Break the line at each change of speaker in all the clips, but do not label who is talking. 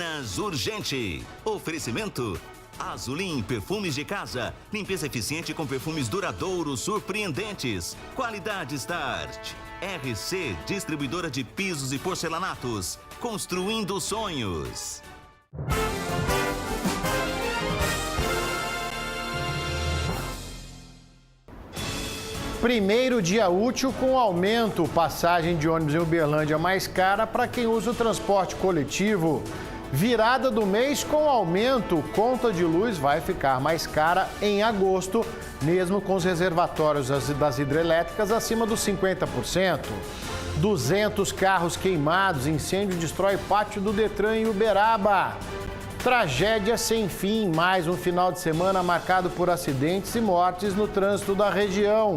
Minas Urgente. Oferecimento Azulim Perfumes de Casa. Limpeza eficiente com perfumes duradouros, surpreendentes. Qualidade Start. RC, distribuidora de pisos e porcelanatos. Construindo sonhos.
Primeiro dia útil com aumento. Passagem de ônibus em Uberlândia mais cara para quem usa o transporte coletivo. Virada do mês com aumento. Conta de luz vai ficar mais cara em agosto, mesmo com os reservatórios das hidrelétricas acima dos 50%. 200 carros queimados. Incêndio destrói pátio do Detran em Uberaba. Tragédia sem fim. Mais um final de semana marcado por acidentes e mortes no trânsito da região.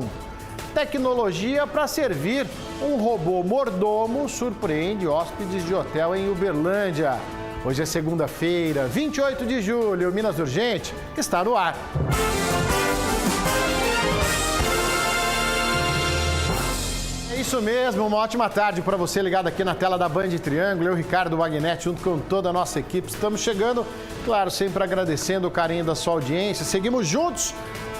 Tecnologia para servir. Um robô mordomo surpreende hóspedes de hotel em Uberlândia. Hoje é segunda-feira, 28 de julho. Minas Urgente está no ar. É isso mesmo, uma ótima tarde para você ligado aqui na tela da Band Triângulo. Eu, Ricardo Wagner, junto com toda a nossa equipe, estamos chegando, claro, sempre agradecendo o carinho da sua audiência. Seguimos juntos.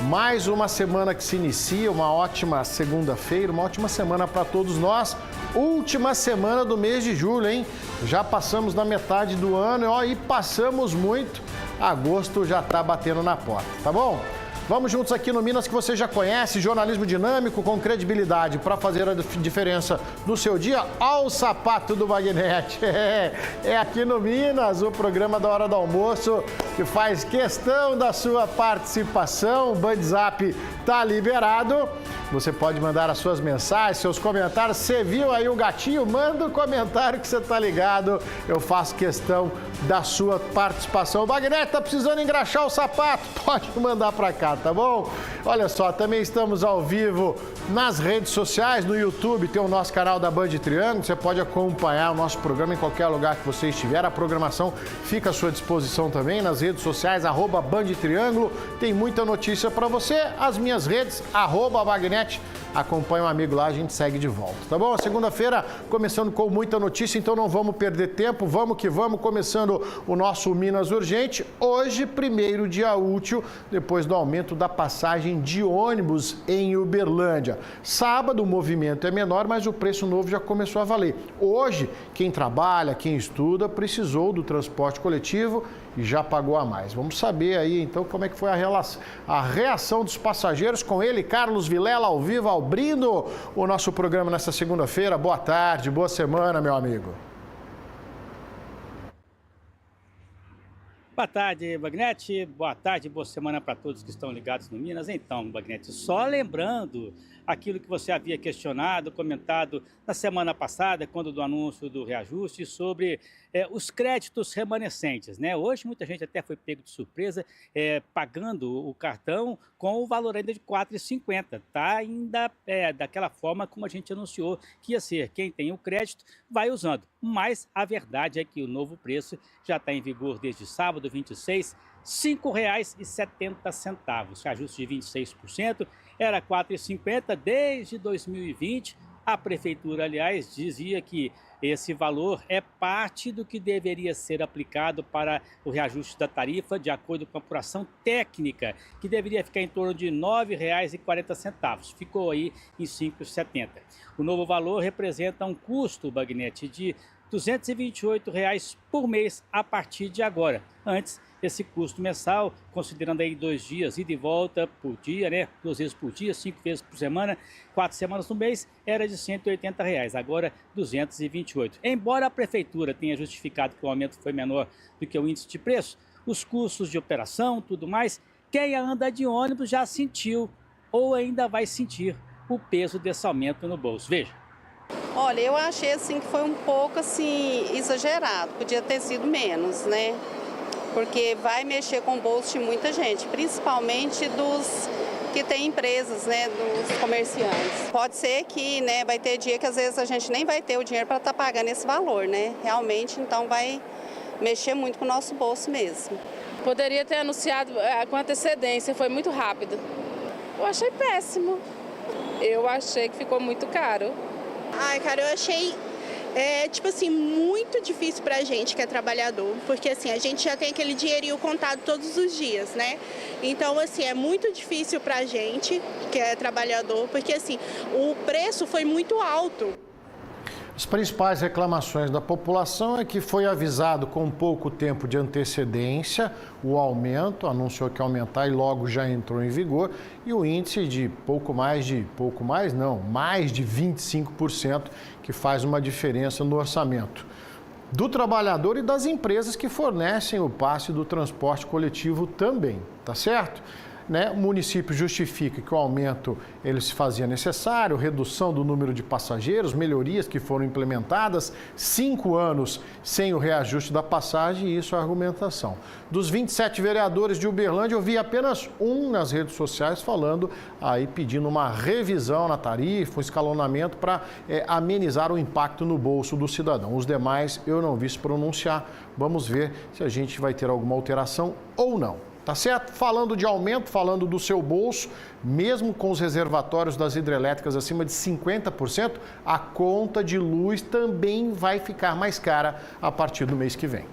Mais uma semana que se inicia, uma ótima segunda-feira, uma ótima semana para todos nós. Última semana do mês de julho, hein? Já passamos na metade do ano e passamos muito. Agosto já está batendo na porta, tá bom? Vamos juntos aqui no Minas que você já conhece, jornalismo dinâmico com credibilidade para fazer a diferença do seu dia. Ao sapato do Magnete. É aqui no Minas, o programa da hora do almoço que faz questão da sua participação. O BandZap tá liberado. Você pode mandar as suas mensagens, seus comentários. Você viu aí o gatinho? Manda um comentário que você tá ligado. Eu faço questão da sua participação. O Magnete tá precisando engraxar o sapato? Pode mandar para cá, tá bom? Olha só, também estamos ao vivo nas redes sociais, no YouTube tem o nosso canal da Band Triângulo. Você pode acompanhar o nosso programa em qualquer lugar que você estiver. A programação fica à sua disposição também nas redes sociais, @Band Triângulo. Tem muita notícia para você. As minhas redes, @Magnete. Acompanha um amigo lá, a gente segue de volta, tá bom? Segunda-feira começando com muita notícia, então não vamos perder tempo, vamos que vamos, começando o nosso Minas Urgente. Hoje, primeiro dia útil, depois do aumento da passagem de ônibus em Uberlândia. Sábado o movimento é menor, mas o preço novo já começou a valer. Hoje, quem trabalha, quem estuda, precisou do transporte coletivo e já pagou a mais. Vamos saber aí, então, como é que foi a reação dos passageiros com ele, Carlos Vilela, ao vivo, abrindo o nosso programa nesta segunda-feira. Boa tarde, boa semana, meu amigo.
Boa tarde, Magnete. Boa tarde, boa semana para todos que estão ligados no Minas. Então, Magnete, só lembrando aquilo que você havia questionado, comentado na semana passada, quando do anúncio do reajuste, sobre os créditos remanescentes, né? Hoje muita gente até foi pego de surpresa, pagando o cartão com o valor ainda de R$ 4,50. Tá ainda daquela forma como a gente anunciou que ia ser. Quem tem o crédito vai usando. Mas a verdade é que o novo preço já está em vigor desde sábado, 26, R$ 5,70. Ajuste de 26%, era R$ 4,50 desde 2020. A prefeitura, aliás, dizia que esse valor é parte do que deveria ser aplicado para o reajuste da tarifa, de acordo com a apuração técnica, que deveria ficar em torno de R$ 9,40. Ficou aí em R$ 5,70. O novo valor representa um custo, Magnete, de R$ 228 por mês a partir de agora. Antes, esse custo mensal, considerando aí 2 dias, ida e volta por dia, né? 2 vezes por dia, 5 vezes por semana, 4 semanas no mês, era de R$ 180, agora R$ 228. Embora a prefeitura tenha justificado que o aumento foi menor do que o índice de preço, os custos de operação, tudo mais, quem anda de ônibus já sentiu ou ainda vai sentir o peso desse aumento no bolso. Veja.
Olha, eu achei assim que foi um pouco assim exagerado, podia ter sido menos, né? Porque vai mexer com o bolso de muita gente, principalmente dos que têm empresas, né, dos comerciantes. Pode ser que, né, vai ter dia que às vezes a gente nem vai ter o dinheiro para estar pagando esse valor, né? Realmente, então vai mexer muito com o nosso bolso mesmo.
Poderia ter anunciado com antecedência, foi muito rápido. Eu achei péssimo. Eu achei que ficou muito caro.
Ai, cara, eu achei é, tipo assim, muito difícil pra gente que é trabalhador, porque assim, a gente já tem aquele dinheirinho contado todos os dias, né? Então, assim, é muito difícil pra gente que é trabalhador, porque assim, o preço foi muito alto.
As principais reclamações da população é que foi avisado com pouco tempo de antecedência o aumento, anunciou que ia aumentar e logo já entrou em vigor, e o índice de mais de 25%, que faz uma diferença no orçamento do trabalhador e das empresas que fornecem o passe do transporte coletivo também, tá certo? Né? O município justifica que o aumento ele se fazia necessário, redução do número de passageiros, melhorias que foram implementadas, 5 anos sem o reajuste da passagem, e isso é a argumentação. Dos 27 vereadores de Uberlândia, eu vi apenas um nas redes sociais falando aí, pedindo uma revisão na tarifa, um escalonamento para amenizar o impacto no bolso do cidadão. Os demais eu não vi se pronunciar. Vamos ver se a gente vai ter alguma alteração ou não. Tá certo? Falando de aumento, falando do seu bolso, mesmo com os reservatórios das hidrelétricas acima de 50%, a conta de luz também vai ficar mais cara a partir do mês que vem.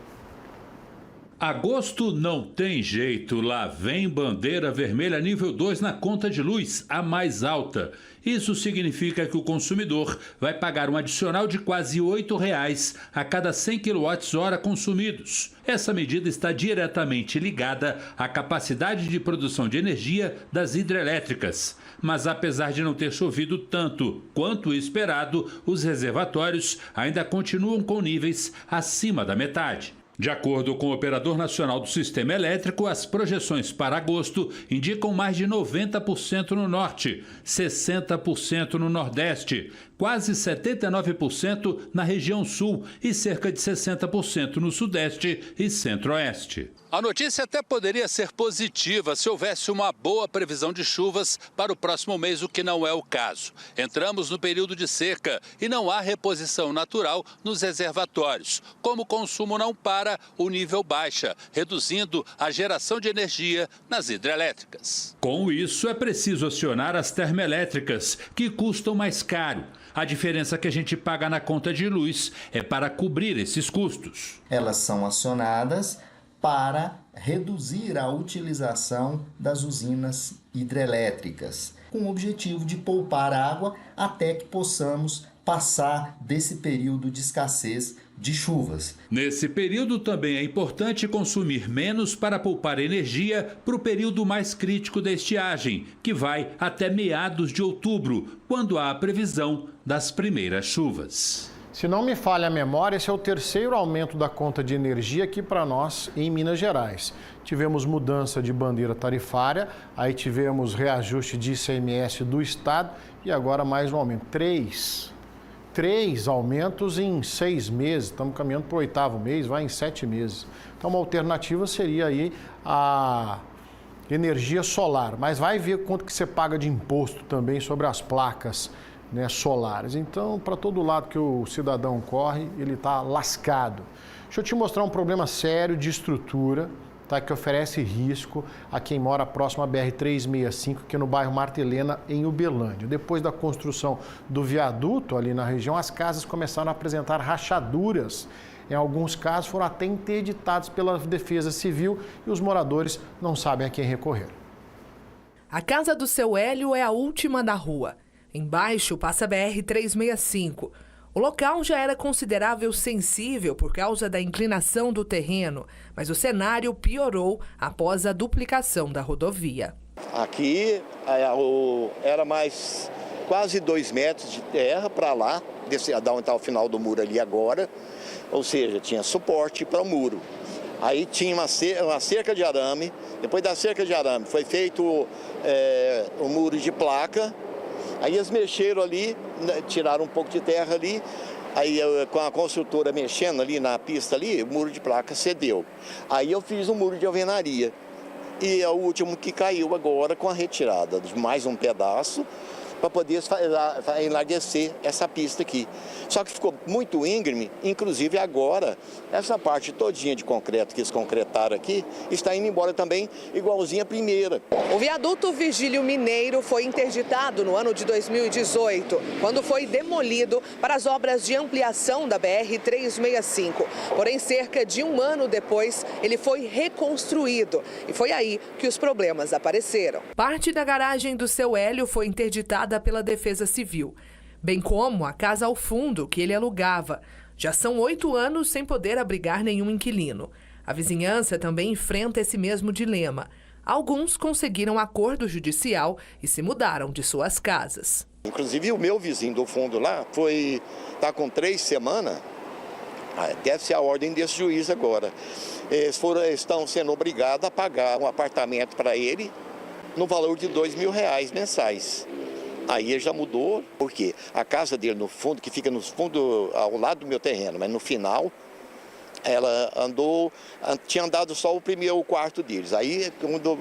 Agosto não tem jeito, lá vem bandeira vermelha nível 2 na conta de luz, a mais alta. Isso significa que o consumidor vai pagar um adicional de quase R$ 8,00 a cada 100 kWh consumidos. Essa medida está diretamente ligada à capacidade de produção de energia das hidrelétricas. Mas apesar de não ter chovido tanto quanto o esperado, os reservatórios ainda continuam com níveis acima da metade. De acordo com o Operador Nacional do Sistema Elétrico, as projeções para agosto indicam mais de 90% no norte, 60% no nordeste, quase 79% na região sul e cerca de 60% no sudeste e centro-oeste. A notícia até poderia ser positiva se houvesse uma boa previsão de chuvas para o próximo mês, o que não é o caso. Entramos no período de seca e não há reposição natural nos reservatórios. Como o consumo não para, o nível baixa, reduzindo a geração de energia nas hidrelétricas. Com isso, é preciso acionar as termoelétricas, que custam mais caro. A diferença que a gente paga na conta de luz é para cobrir esses custos.
Elas são acionadas para reduzir a utilização das usinas hidrelétricas, com o objetivo de poupar água até que possamos passar desse período de escassez de chuvas.
Nesse período também é importante consumir menos para poupar energia para o período mais crítico da estiagem, que vai até meados de outubro, quando há a previsão das primeiras chuvas.
Se não me falha a memória, esse é o terceiro aumento da conta de energia aqui para nós em Minas Gerais. Tivemos mudança de bandeira tarifária, aí tivemos reajuste de ICMS do Estado e agora mais um aumento. Três aumentos em 6 meses, estamos caminhando para o 8º mês, vai em 7 meses. Então uma alternativa seria aí a energia solar, mas vai ver quanto que você paga de imposto também sobre as placas, né, solares. Então, para todo lado que o cidadão corre, ele está lascado. Deixa eu te mostrar um problema sério de estrutura, tá, que oferece risco a quem mora próximo à BR-365, que é no bairro Marta Helena, em Uberlândia. Depois da construção do viaduto ali na região, as casas começaram a apresentar rachaduras. Em alguns casos, foram até interditados pela Defesa Civil e os moradores não sabem a quem recorrer.
A casa do seu Hélio é a última da rua. Embaixo passa a BR-365. O local já era considerável sensível por causa da inclinação do terreno, mas o cenário piorou após a duplicação da rodovia.
Aqui era mais quase 2 metros de terra para lá, da onde está o final do muro ali agora, ou seja, tinha suporte para o muro. Aí tinha uma cerca de arame, depois da cerca de arame foi feito o muro de placa. Aí eles mexeram ali, tiraram um pouco de terra ali, aí com a construtora mexendo ali na pista ali, o muro de placa cedeu. Aí eu fiz um muro de alvenaria e é o último que caiu agora com a retirada de mais um pedaço para poder enlarguecer essa pista aqui. Só que ficou muito íngreme, inclusive agora, essa parte todinha de concreto que eles concretaram aqui, está indo embora também, igualzinho a primeira.
O viaduto Vigílio Mineiro foi interditado no ano de 2018, quando foi demolido para as obras de ampliação da BR-365. Porém, cerca de um ano depois, ele foi reconstruído e foi aí que os problemas apareceram. Parte da garagem do seu Hélio foi interditada pela Defesa Civil, bem como a casa ao fundo que ele alugava. Já são 8 anos sem poder abrigar nenhum inquilino. A vizinhança também enfrenta esse mesmo dilema. Alguns conseguiram acordo judicial e se mudaram de suas casas.
Inclusive o meu vizinho do fundo lá está com 3 semanas, deve ser a ordem desse juiz agora. Eles estão sendo obrigados a pagar um apartamento para ele no valor de R$2.000 mensais. Aí ele já mudou, porque a casa dele no fundo, que fica no fundo ao lado do meu terreno, mas no final, ela tinha andado só o quarto deles. Aí quando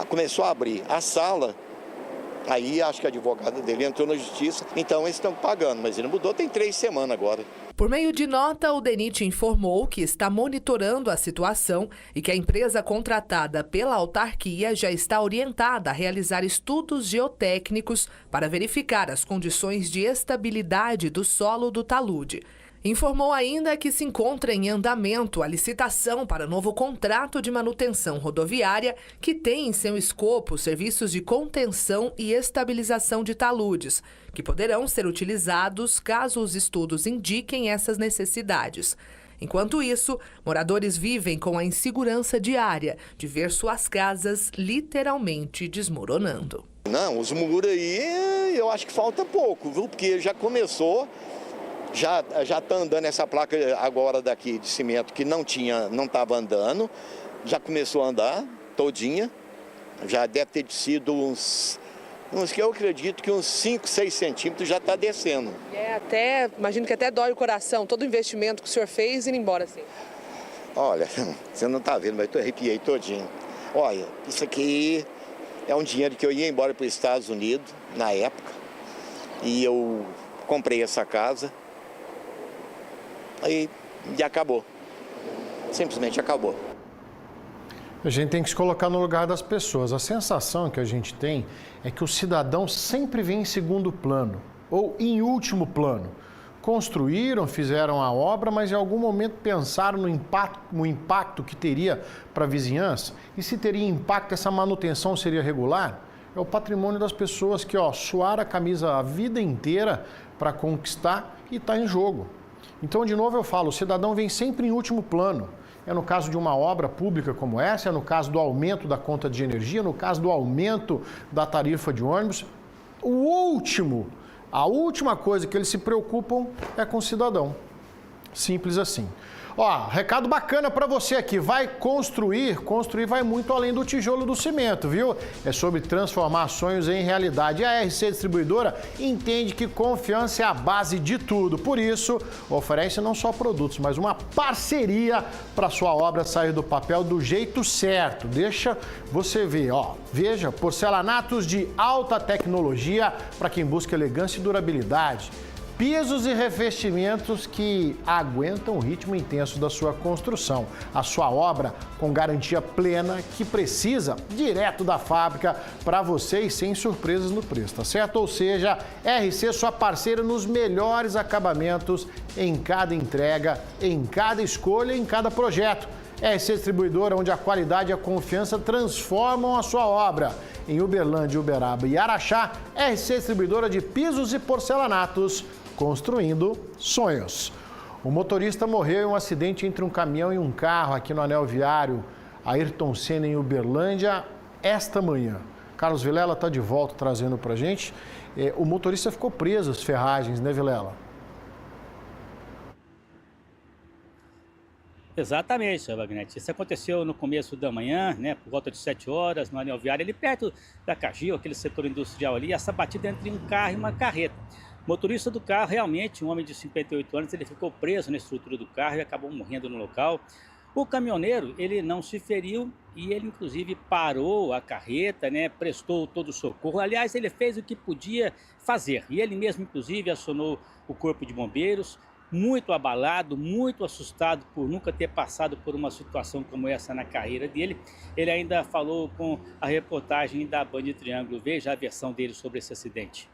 começou a abrir a sala, aí acho que a advogada dele entrou na justiça, então eles estão pagando, mas ele mudou tem 3 semanas agora.
Por meio de nota, o DENIT informou que está monitorando a situação e que a empresa contratada pela autarquia já está orientada a realizar estudos geotécnicos para verificar as condições de estabilidade do solo do talude. Informou ainda que se encontra em andamento a licitação para novo contrato de manutenção rodoviária que tem em seu escopo serviços de contenção e estabilização de taludes, que poderão ser utilizados caso os estudos indiquem essas necessidades. Enquanto isso, moradores vivem com a insegurança diária de ver suas casas literalmente desmoronando.
Não, os muros aí eu acho que falta pouco, viu? Porque já começou... Já está andando essa placa agora daqui de cimento que não estava andando, já começou a andar todinha, já deve ter sido uns que eu acredito que uns 5, 6 centímetros já está descendo.
Imagino que até dói o coração, todo o investimento que o senhor fez ir embora assim.
Olha, você não está vendo, mas eu arrepiei todinho. Olha, isso aqui é um dinheiro que eu ia embora para os Estados Unidos na época e eu comprei essa casa. Aí acabou, simplesmente acabou.
A gente tem que se colocar no lugar das pessoas. A sensação que a gente tem é que o cidadão sempre vem em segundo plano ou em último plano. Construíram, fizeram a obra, mas em algum momento pensaram no impacto que teria para a vizinhança. E se teria impacto, essa manutenção seria regular? É o patrimônio das pessoas que suaram a camisa a vida inteira para conquistar e está em jogo. Então, de novo eu falo, o cidadão vem sempre em último plano. É no caso de uma obra pública como essa, é no caso do aumento da conta de energia, no caso do aumento da tarifa de ônibus. A última coisa que eles se preocupam é com o cidadão. Simples assim. Recado bacana para você aqui, vai construir vai muito além do tijolo do cimento, viu? É sobre transformar sonhos em realidade. A RC Distribuidora entende que confiança é a base de tudo, por isso oferece não só produtos, mas uma parceria para sua obra sair do papel do jeito certo. Deixa você ver, veja, porcelanatos de alta tecnologia para quem busca elegância e durabilidade. Pisos e revestimentos que aguentam o ritmo intenso da sua construção. A sua obra com garantia plena que precisa direto da fábrica para você e sem surpresas no preço, tá certo? Ou seja, RC sua parceira nos melhores acabamentos em cada entrega, em cada escolha, em cada projeto. RC Distribuidora, onde a qualidade e a confiança transformam a sua obra. Em Uberlândia, Uberaba e Araxá, RC Distribuidora de pisos e porcelanatos, construindo sonhos. O motorista morreu em um acidente entre um caminhão e um carro aqui no anel viário Ayrton Senna, em Uberlândia, esta manhã. Carlos Vilela está de volta trazendo para a gente. O motorista ficou preso às ferragens, né, Vilela?
Exatamente, Sr. Wagner. Isso aconteceu no começo da manhã, né, por volta de 7 horas, no anel viário, ali perto da Cagil, aquele setor industrial ali, essa batida entre um carro e uma carreta. O motorista do carro, realmente, um homem de 58 anos, ele ficou preso na estrutura do carro e acabou morrendo no local. O caminhoneiro, ele não se feriu e ele, inclusive, parou a carreta, né? Prestou todo o socorro. Aliás, ele fez o que podia fazer. E ele mesmo, inclusive, acionou o Corpo de Bombeiros, muito abalado, muito assustado por nunca ter passado por uma situação como essa na carreira dele. Ele ainda falou com a reportagem da Band Triângulo. Veja a versão dele sobre esse acidente.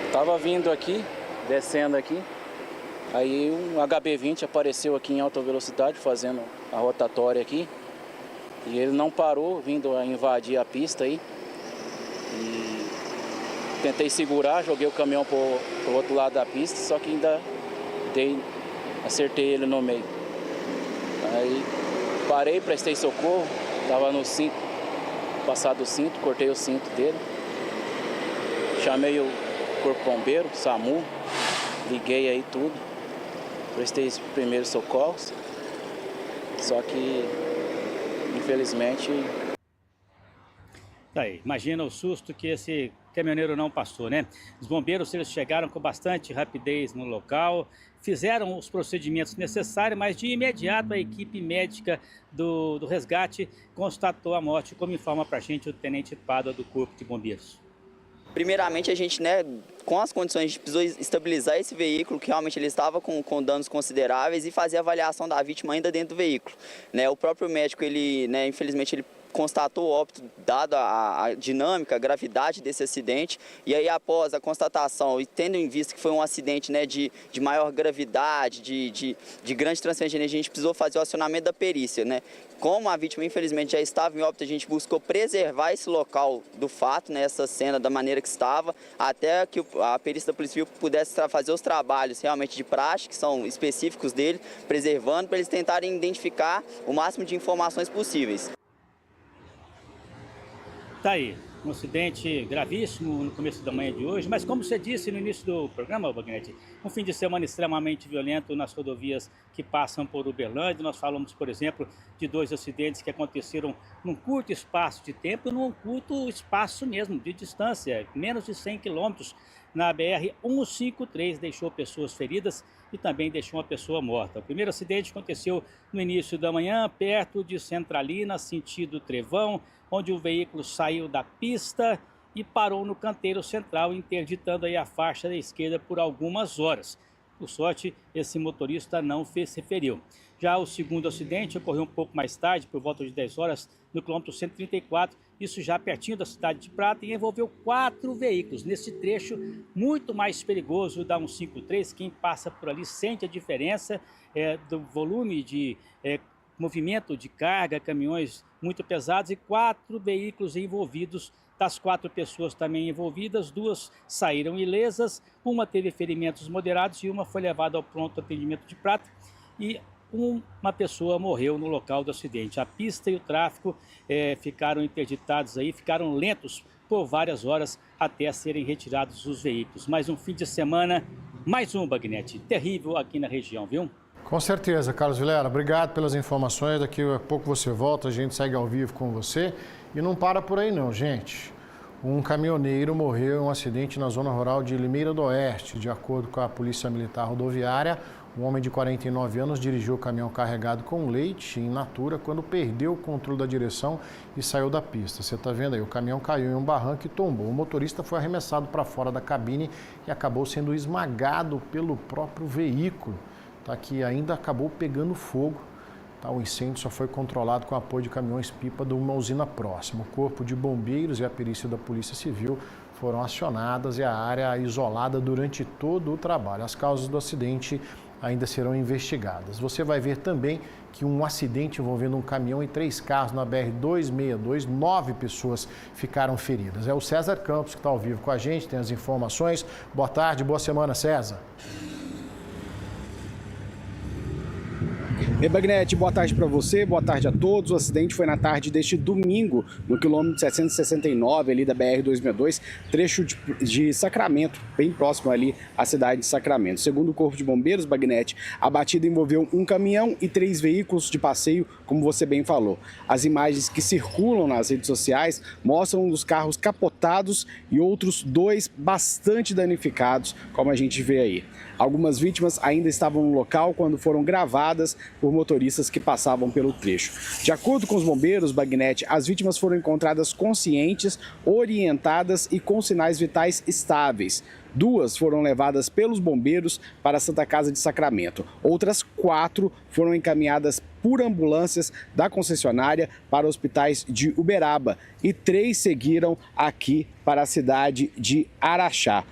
Estava vindo aqui, descendo aqui. Aí um HB20 apareceu aqui em alta velocidade, fazendo a rotatória aqui. E ele não parou, vindo a invadir a pista aí. E tentei segurar, joguei o caminhão pro outro lado da pista, só que ainda acertei ele no meio. Aí parei, prestei socorro, estava no cinto, passado o cinto, cortei o cinto dele. Chamei o Corpo Bombeiro, SAMU, liguei aí tudo. Prestei os primeiros socorros, só que, infelizmente...
Aí, imagina o susto que esse caminhoneiro não passou, né? Os bombeiros, eles chegaram com bastante rapidez no local, fizeram os procedimentos necessários, mas de imediato a equipe médica do resgate constatou a morte, como informa pra gente o Tenente Pádua do Corpo de Bombeiros.
Primeiramente, a gente, com as condições, a gente precisou estabilizar esse veículo, que realmente ele estava com danos consideráveis, e fazer a avaliação da vítima ainda dentro do veículo. O próprio médico, ele, infelizmente, ele constatou o óbito, dado a dinâmica, a gravidade desse acidente, e aí após a constatação, e tendo em vista que foi um acidente de maior gravidade, de grande transferência de energia, a gente precisou fazer o acionamento da perícia. Como a vítima, infelizmente, já estava em óbito, a gente buscou preservar esse local do fato, essa cena da maneira que estava, até que a perícia da Polícia Civil pudesse fazer os trabalhos realmente de praxe, que são específicos dele, preservando, para eles tentarem identificar o máximo de informações possíveis.
Tá aí, um acidente gravíssimo no começo da manhã de hoje, mas como você disse no início do programa, Wagner, um fim de semana extremamente violento nas rodovias que passam por Uberlândia. Nós falamos, por exemplo, de 2 acidentes que aconteceram num curto espaço de tempo, num curto espaço mesmo de distância, menos de 100 quilômetros, na BR-153, deixou pessoas feridas e também deixou uma pessoa morta. O primeiro acidente aconteceu no início da manhã, perto de Centralina, sentido Trevão, onde o veículo saiu da pista e parou no canteiro central, interditando aí a faixa da esquerda por algumas horas. Por sorte, esse motorista não se feriu. Já o segundo acidente ocorreu um pouco mais tarde, por volta de 10 horas, no quilômetro 134, isso já pertinho da cidade de Prata, e envolveu 4 veículos. Nesse trecho muito mais perigoso da 153, quem passa por ali sente a diferença do volume de movimento de carga, caminhões muito pesados, e 4 veículos envolvidos. Das 4 pessoas também envolvidas, 2 saíram ilesas, uma teve ferimentos moderados e uma foi levada ao pronto atendimento de Prata, e uma pessoa morreu no local do acidente. A pista e o tráfego ficaram interditados aí, ficaram lentos por várias horas até serem retirados os veículos. Mais um fim de semana, mais um Bagnete terrível aqui na região, viu?
Com certeza, Carlos Vilela. Obrigado pelas informações. Daqui a pouco você volta, a gente segue ao vivo com você. E não para por aí não, gente. Um caminhoneiro morreu em um acidente na zona rural de Limeira do Oeste. De acordo com a Polícia Militar Rodoviária, um homem de 49 anos dirigiu o caminhão carregado com leite in natura quando perdeu o controle da direção e saiu da pista. Você está vendo aí, o caminhão caiu em um barranco e tombou. O motorista foi arremessado para fora da cabine e acabou sendo esmagado pelo próprio veículo. Tá, que ainda acabou pegando fogo. Tá, o incêndio só foi controlado com o apoio de caminhões-pipa de uma usina próxima. O Corpo de Bombeiros e a perícia da Polícia Civil foram acionadas e a área isolada durante todo o trabalho. As causas do acidente ainda serão investigadas. Você vai ver também que um acidente envolvendo um caminhão e 3 carros na BR-262, 9 pessoas ficaram feridas. É o César Campos que está ao vivo com a gente, tem as informações. Boa tarde, boa semana, César.
Bagnete, boa tarde para você, boa tarde a todos. O acidente foi na tarde deste domingo, no quilômetro 769 ali da BR-262, trecho de Sacramento, bem próximo ali à cidade de Sacramento. Segundo o Corpo de Bombeiros, Bagnete, a batida envolveu um caminhão e 3 veículos de passeio, como você bem falou. As imagens que circulam nas redes sociais mostram os carros capotados e outros 2 bastante danificados, como a gente vê aí. Algumas vítimas ainda estavam no local quando foram gravadas por por motoristas que passavam pelo trecho. De acordo com os bombeiros, Bagnete, as vítimas foram encontradas conscientes, orientadas e com sinais vitais estáveis. 2 foram levadas pelos bombeiros para a Santa Casa de Sacramento. Outras 4 foram encaminhadas por ambulâncias da concessionária para hospitais de Uberaba e 3 seguiram aqui para a cidade de Araxá.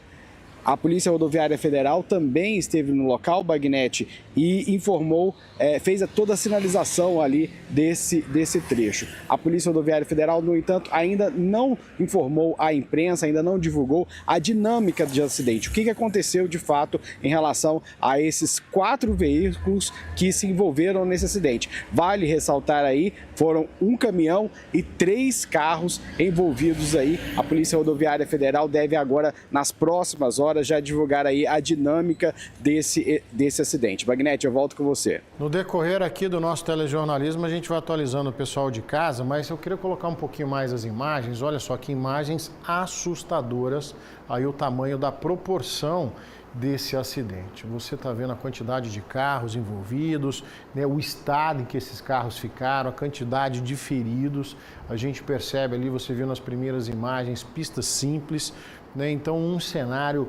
A Polícia Rodoviária Federal também esteve no local, Bagnete, e informou, fez toda a sinalização ali desse trecho. A Polícia Rodoviária Federal, no entanto, ainda não informou à imprensa, ainda não divulgou a dinâmica de acidente. O que aconteceu de fato em relação a esses 4 veículos que se envolveram nesse acidente. Vale ressaltar aí, foram um caminhão e 3 carros envolvidos aí. A Polícia Rodoviária Federal deve agora, nas próximas horas, já divulgar aí a dinâmica desse acidente. Bagnete, eu volto com você.
No decorrer aqui do nosso telejornalismo, a gente vai atualizando o pessoal de casa, mas eu queria colocar um pouquinho mais as imagens. Olha só que imagens assustadoras, aí o tamanho da proporção desse acidente. Você está vendo a quantidade de carros envolvidos, né, o estado em que esses carros ficaram, a quantidade de feridos. A gente percebe ali, você viu nas primeiras imagens, pistas simples, né, então um cenário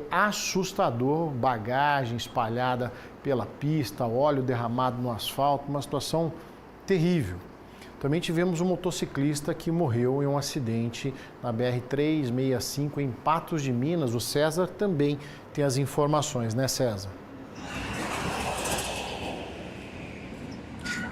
assustador, bagagem espalhada pela pista, óleo derramado no asfalto, uma situação terrível. Também tivemos um motociclista que morreu em um acidente na BR-365 em Patos de Minas. O César também tem as informações, né, César?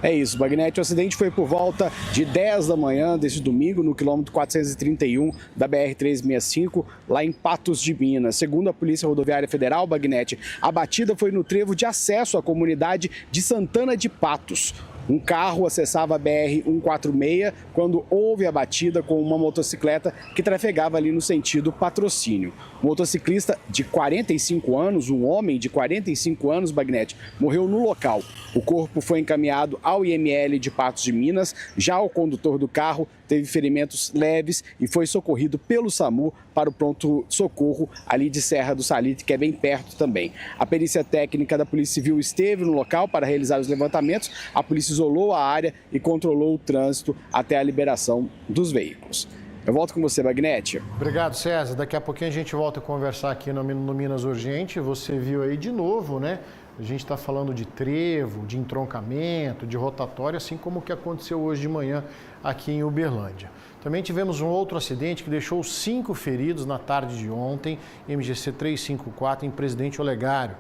É isso, Bagnete. O acidente foi por volta de 10 da manhã deste domingo, no quilômetro 431 da BR-365, lá em Patos de Minas. Segundo a Polícia Rodoviária Federal, Bagnete, a batida foi no trevo de acesso à comunidade de Santana de Patos. Um carro acessava a BR-146 quando houve a batida com uma motocicleta que trafegava ali no sentido Patrocínio. O motociclista de 45 anos, um homem de 45 anos, Bagnete, morreu no local. O corpo foi encaminhado ao IML de Patos de Minas. Já o condutor do carro teve ferimentos leves e foi socorrido pelo SAMU para o pronto-socorro ali de Serra do Salitre, que é bem perto também. A perícia técnica da Polícia Civil esteve no local para realizar os levantamentos. A polícia isolou a área e controlou o trânsito até a liberação dos veículos. Eu volto com você, Bagnete.
Obrigado, César. Daqui a pouquinho a gente volta a conversar aqui no Minas Urgente. Você viu aí de novo, né? A gente está falando de trevo, de entroncamento, de rotatória, assim como o que aconteceu hoje de manhã aqui em Uberlândia. Também tivemos um outro acidente que deixou 5 feridos na tarde de ontem, MGC 354, em Presidente Olegário,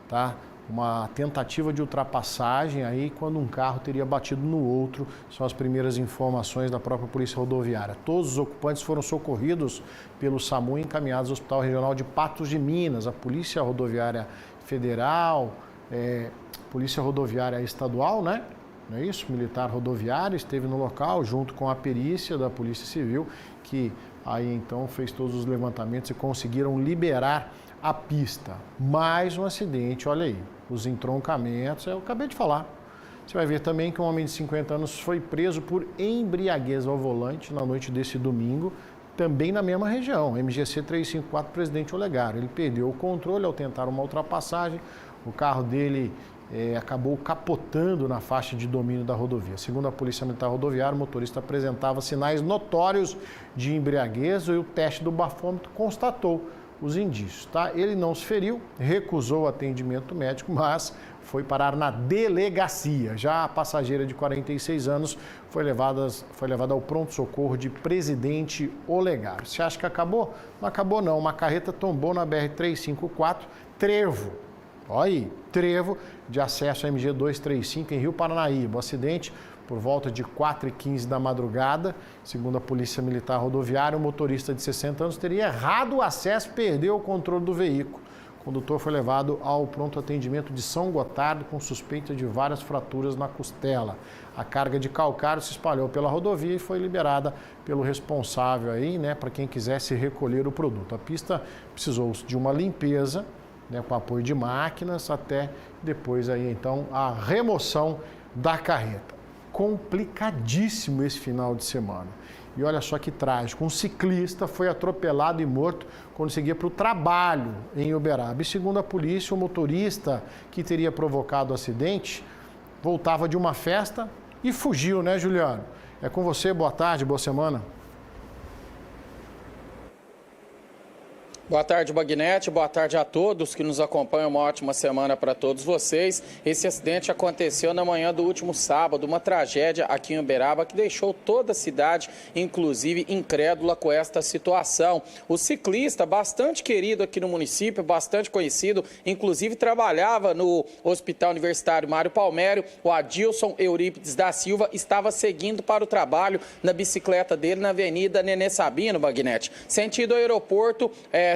tá? Uma tentativa de ultrapassagem aí quando um carro teria batido no outro, são as primeiras informações da própria Polícia Rodoviária. Todos os ocupantes foram socorridos pelo SAMU e encaminhados ao Hospital Regional de Patos de Minas. A Polícia Rodoviária Federal, Polícia Rodoviária Estadual, né? Não é isso? Militar Rodoviária esteve no local junto com a perícia da Polícia Civil, que aí então fez todos os levantamentos e conseguiram liberar a pista. Mais um acidente, olha aí, os entroncamentos, eu acabei de falar. Você vai ver também que um homem de 50 anos foi preso por embriaguez ao volante na noite desse domingo, também na mesma região, MGC 354, Presidente Olegário. Ele perdeu o controle ao tentar uma ultrapassagem, o carro dele acabou capotando na faixa de domínio da rodovia. Segundo a Polícia Militar Rodoviária, o motorista apresentava sinais notórios de embriaguez e o teste do bafômetro constatou os indícios, tá? Ele não se feriu, recusou o atendimento médico, mas foi parar na delegacia. Já a passageira de 46 anos foi levada ao pronto-socorro de Presidente Olegário. Você acha que acabou? Não acabou não. Uma carreta tombou na BR-354, trevo. Olha aí, trevo de acesso à MG 235 em Rio Paranaíba. O acidente por volta de 4h15 da madrugada. Segundo a Polícia Militar Rodoviária, o motorista de 60 anos teria errado o acesso e perdeu o controle do veículo. O condutor foi levado ao pronto atendimento de São Gotardo com suspeita de várias fraturas na costela. A carga de calcário se espalhou pela rodovia e foi liberada pelo responsável aí, né, para quem quisesse recolher o produto. A pista precisou de uma limpeza, né, com apoio de máquinas, até depois aí então a remoção da carreta. Complicadíssimo esse final de semana. E olha só que trágico, um ciclista foi atropelado e morto quando seguia para o trabalho em Uberaba. E segundo a polícia, o motorista que teria provocado o acidente voltava de uma festa e fugiu, né, Juliano? É com você, boa tarde, boa semana.
Boa tarde, Bagnete. Boa tarde a todos que nos acompanham. Uma ótima semana para todos vocês. Esse acidente aconteceu na manhã do último sábado, uma tragédia aqui em Uberaba que deixou toda a cidade, inclusive, incrédula com esta situação. O ciclista, bastante querido aqui no município, bastante conhecido, inclusive trabalhava no Hospital Universitário Mário Palmério, o Adilson Eurípides da Silva, estava seguindo para o trabalho na bicicleta dele na Avenida Nenê Sabino, Bagnete, sentido aeroporto,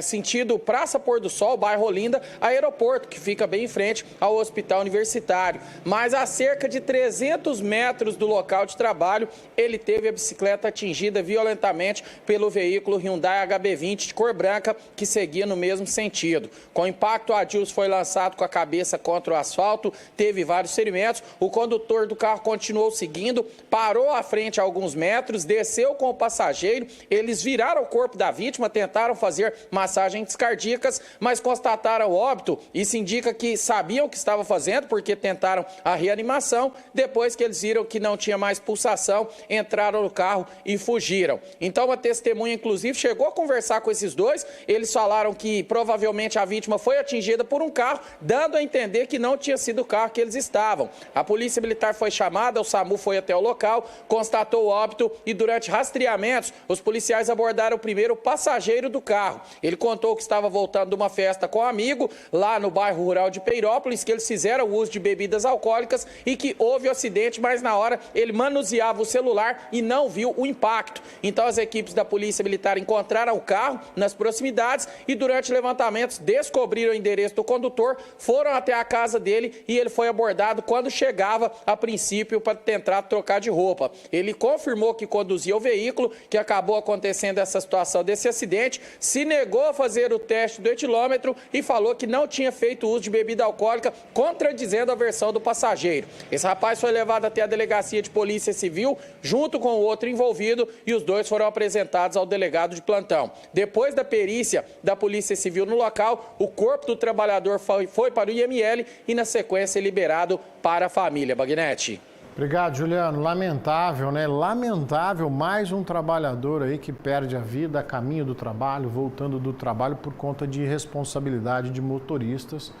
sentido Praça Pôr do Sol, bairro Olinda, aeroporto, que fica bem em frente ao Hospital Universitário. Mas a cerca de 300 metros do local de trabalho, ele teve a bicicleta atingida violentamente pelo veículo Hyundai HB20 de cor branca, que seguia no mesmo sentido. Com o impacto, o Adilson foi lançado com a cabeça contra o asfalto, teve vários ferimentos. O condutor do carro continuou seguindo, parou à frente a alguns metros, desceu com o passageiro, eles viraram o corpo da vítima, tentaram fazer massagens cardíacas, mas constataram óbito. Isso indica que sabiam o que estava fazendo, porque tentaram a reanimação. Depois que eles viram que não tinha mais pulsação, entraram no carro e fugiram. Então, uma testemunha, inclusive, chegou a conversar com esses dois. Eles falaram que provavelmente a vítima foi atingida por um carro, dando a entender que não tinha sido o carro que eles estavam. A polícia militar foi chamada, o SAMU foi até o local, constatou o óbito e, durante rastreamentos, os policiais abordaram primeiro o passageiro do carro. Ele contou que estava voltando de uma festa com um amigo lá no bairro rural de Peirópolis, que eles fizeram o uso de bebidas alcoólicas e que houve o acidente, mas na hora ele manuseava o celular e não viu o impacto. Então as equipes da Polícia Militar encontraram o carro nas proximidades e durante levantamentos descobriram o endereço do condutor, foram até a casa dele e ele foi abordado quando chegava a princípio para tentar trocar de roupa. Ele confirmou que conduzia o veículo, que acabou acontecendo essa situação desse acidente, se negou a fazer o teste do etilômetro e falou que não tinha feito uso de bebida alcoólica, contradizendo a versão do passageiro. Esse rapaz foi levado até a delegacia de polícia civil, junto com o outro envolvido, e os dois foram apresentados ao delegado de plantão. Depois da perícia da polícia civil no local, o corpo do trabalhador foi para o IML e, na sequência, liberado para a família. Bagnete.
Obrigado, Juliano. Lamentável, né? Lamentável, mais um trabalhador aí que perde a vida a caminho do trabalho, voltando do trabalho por conta de irresponsabilidade de motoristas,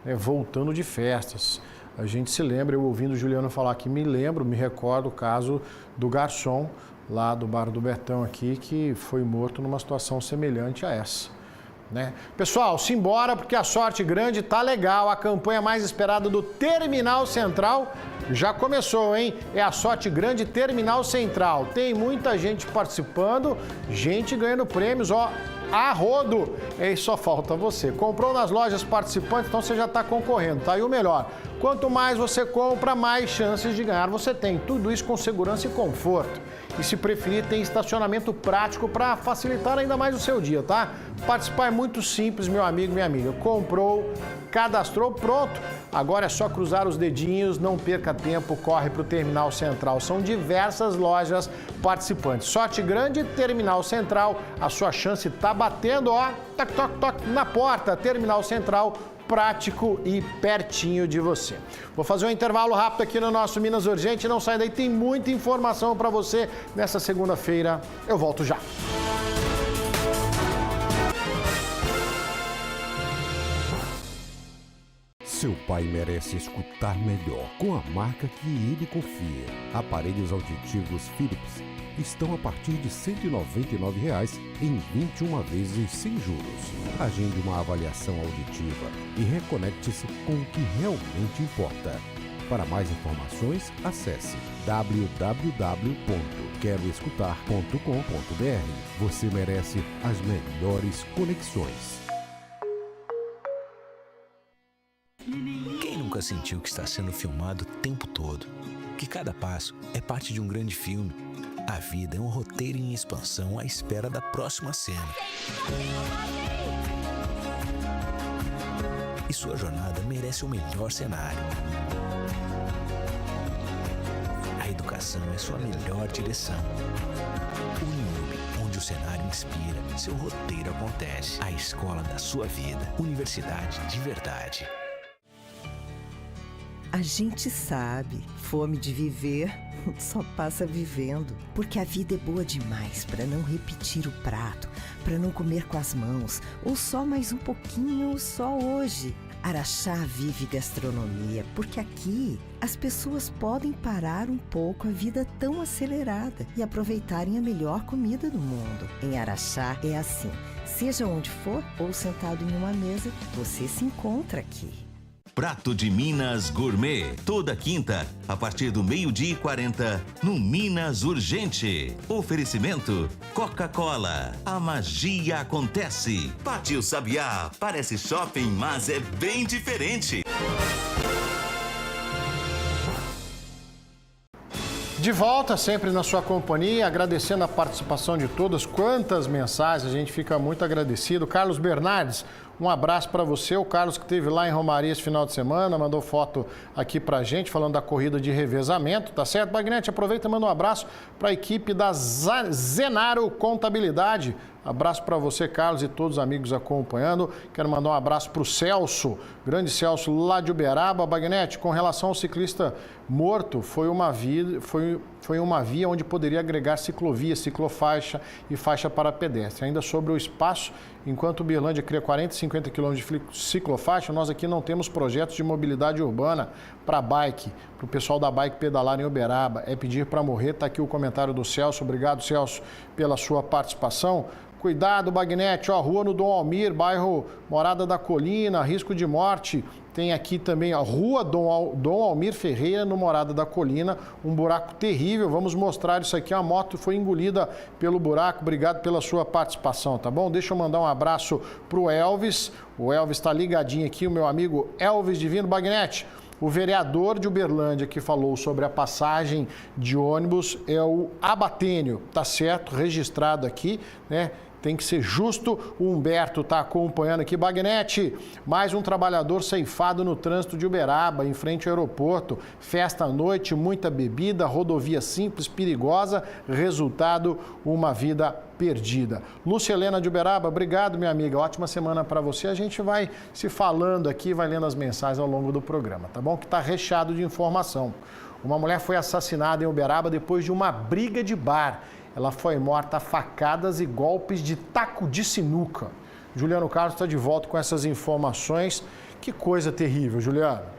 né? Voltando de festas. A gente se lembra, eu ouvindo o Juliano falar aqui, me recordo o caso do garçom lá do Bar do Betão aqui, que foi morto numa situação semelhante a essa. Né? Pessoal, simbora porque a Sorte Grande tá legal. A campanha mais esperada do Terminal Central já começou, hein? É a Sorte Grande Terminal Central. Tem muita gente participando, gente ganhando prêmios, ó, a rodo. E só falta você. Comprou nas lojas participantes, então você já está concorrendo, tá? E o melhor, quanto mais você compra, mais chances de ganhar você tem. Tudo isso com segurança e conforto. E se preferir, tem estacionamento prático para facilitar ainda mais o seu dia, tá? Participar é muito simples, meu amigo, minha amiga. Comprou, cadastrou, pronto. Agora é só cruzar os dedinhos, não perca tempo, corre para o Terminal Central. São diversas lojas participantes. Sorte Grande, Terminal Central. A sua chance tá batendo, ó, toc, toc, toc, na porta. Terminal Central, prático e pertinho de você. Vou fazer um intervalo rápido aqui no nosso Minas Urgente. Não sai daí, tem muita informação para você nessa segunda-feira. Eu volto já.
Seu pai merece escutar melhor com a marca que ele confia. Aparelhos auditivos Philips estão a partir de R$ 199,00 em 21 vezes sem juros. Agende uma avaliação auditiva e reconecte-se com o que realmente importa. Para mais informações, acesse www.queroescutar.com.br. Você merece as melhores conexões.
Quem nunca sentiu que está sendo filmado o tempo todo? Que cada passo é parte de um grande filme. A vida é um roteiro em expansão à espera da próxima cena. E sua jornada merece o melhor cenário. A educação é sua melhor direção. Uniub, onde o cenário inspira, seu roteiro acontece. A escola da sua vida. Universidade de verdade.
A gente sabe, fome de viver só passa vivendo. Porque a vida é boa demais para não repetir o prato, para não comer com as mãos, ou só mais um pouquinho, ou só hoje. Araxá vive gastronomia, porque aqui as pessoas podem parar um pouco a vida tão acelerada e aproveitarem a melhor comida do mundo. Em Araxá é assim, seja onde for ou sentado em uma mesa, você se encontra aqui.
Prato de Minas Gourmet, toda quinta, a partir do 12h40, no Minas Urgente. Oferecimento Coca-Cola, a magia acontece. Pátio Sabiá, parece shopping, mas é bem diferente.
De volta, sempre na sua companhia, agradecendo a participação de todas. Quantas mensagens, a gente fica muito agradecido. Carlos Bernardes, um abraço para você. O Carlos que esteve lá em Romaria esse final de semana, mandou foto aqui pra gente, falando da corrida de revezamento, tá certo? Bagnete, aproveita e manda um abraço para a equipe da Zenaro Contabilidade. Abraço para você, Carlos, e todos os amigos acompanhando. Quero mandar um abraço para o Celso, grande Celso, lá de Uberaba. Bagnete, com relação ao ciclista morto, foi uma via onde poderia agregar ciclovia, ciclofaixa e faixa para pedestre. Ainda sobre o espaço, enquanto Uberlândia cria 40 e 50 quilômetros de ciclofaixa, nós aqui não temos projetos de mobilidade urbana para bike, para o pessoal da bike pedalar em Uberaba. É pedir para morrer. Está aqui o comentário do Celso. Obrigado, Celso, pela sua participação. Cuidado, Bagnete, ó, rua no Dom Almir, bairro Morada da Colina, risco de morte. Tem aqui também a rua Dom Almir Ferreira, no Morada da Colina, um buraco terrível. Vamos mostrar isso aqui, a moto foi engolida pelo buraco. Obrigado pela sua participação, tá bom? Deixa eu mandar um abraço pro Elvis. O Elvis está ligadinho aqui, o meu amigo Elvis Divino. Bagnete, o vereador de Uberlândia que falou sobre a passagem de ônibus é o Abatênio, tá certo? Registrado aqui, né? Tem que ser justo. O Humberto está acompanhando aqui. Bagnete, mais um trabalhador ceifado no trânsito de Uberaba, em frente ao aeroporto. Festa à noite, muita bebida, rodovia simples, perigosa. Resultado, uma vida perdida. Lúcia Helena de Uberaba, obrigado, minha amiga. Ótima semana para você. A gente vai se falando aqui, vai lendo as mensagens ao longo do programa, tá bom? Que está recheado de informação. Uma mulher foi assassinada em Uberaba depois de uma briga de bar. Ela foi morta a facadas e golpes de taco de sinuca. Juliano Carlos está de volta com essas informações. Que coisa terrível, Juliano.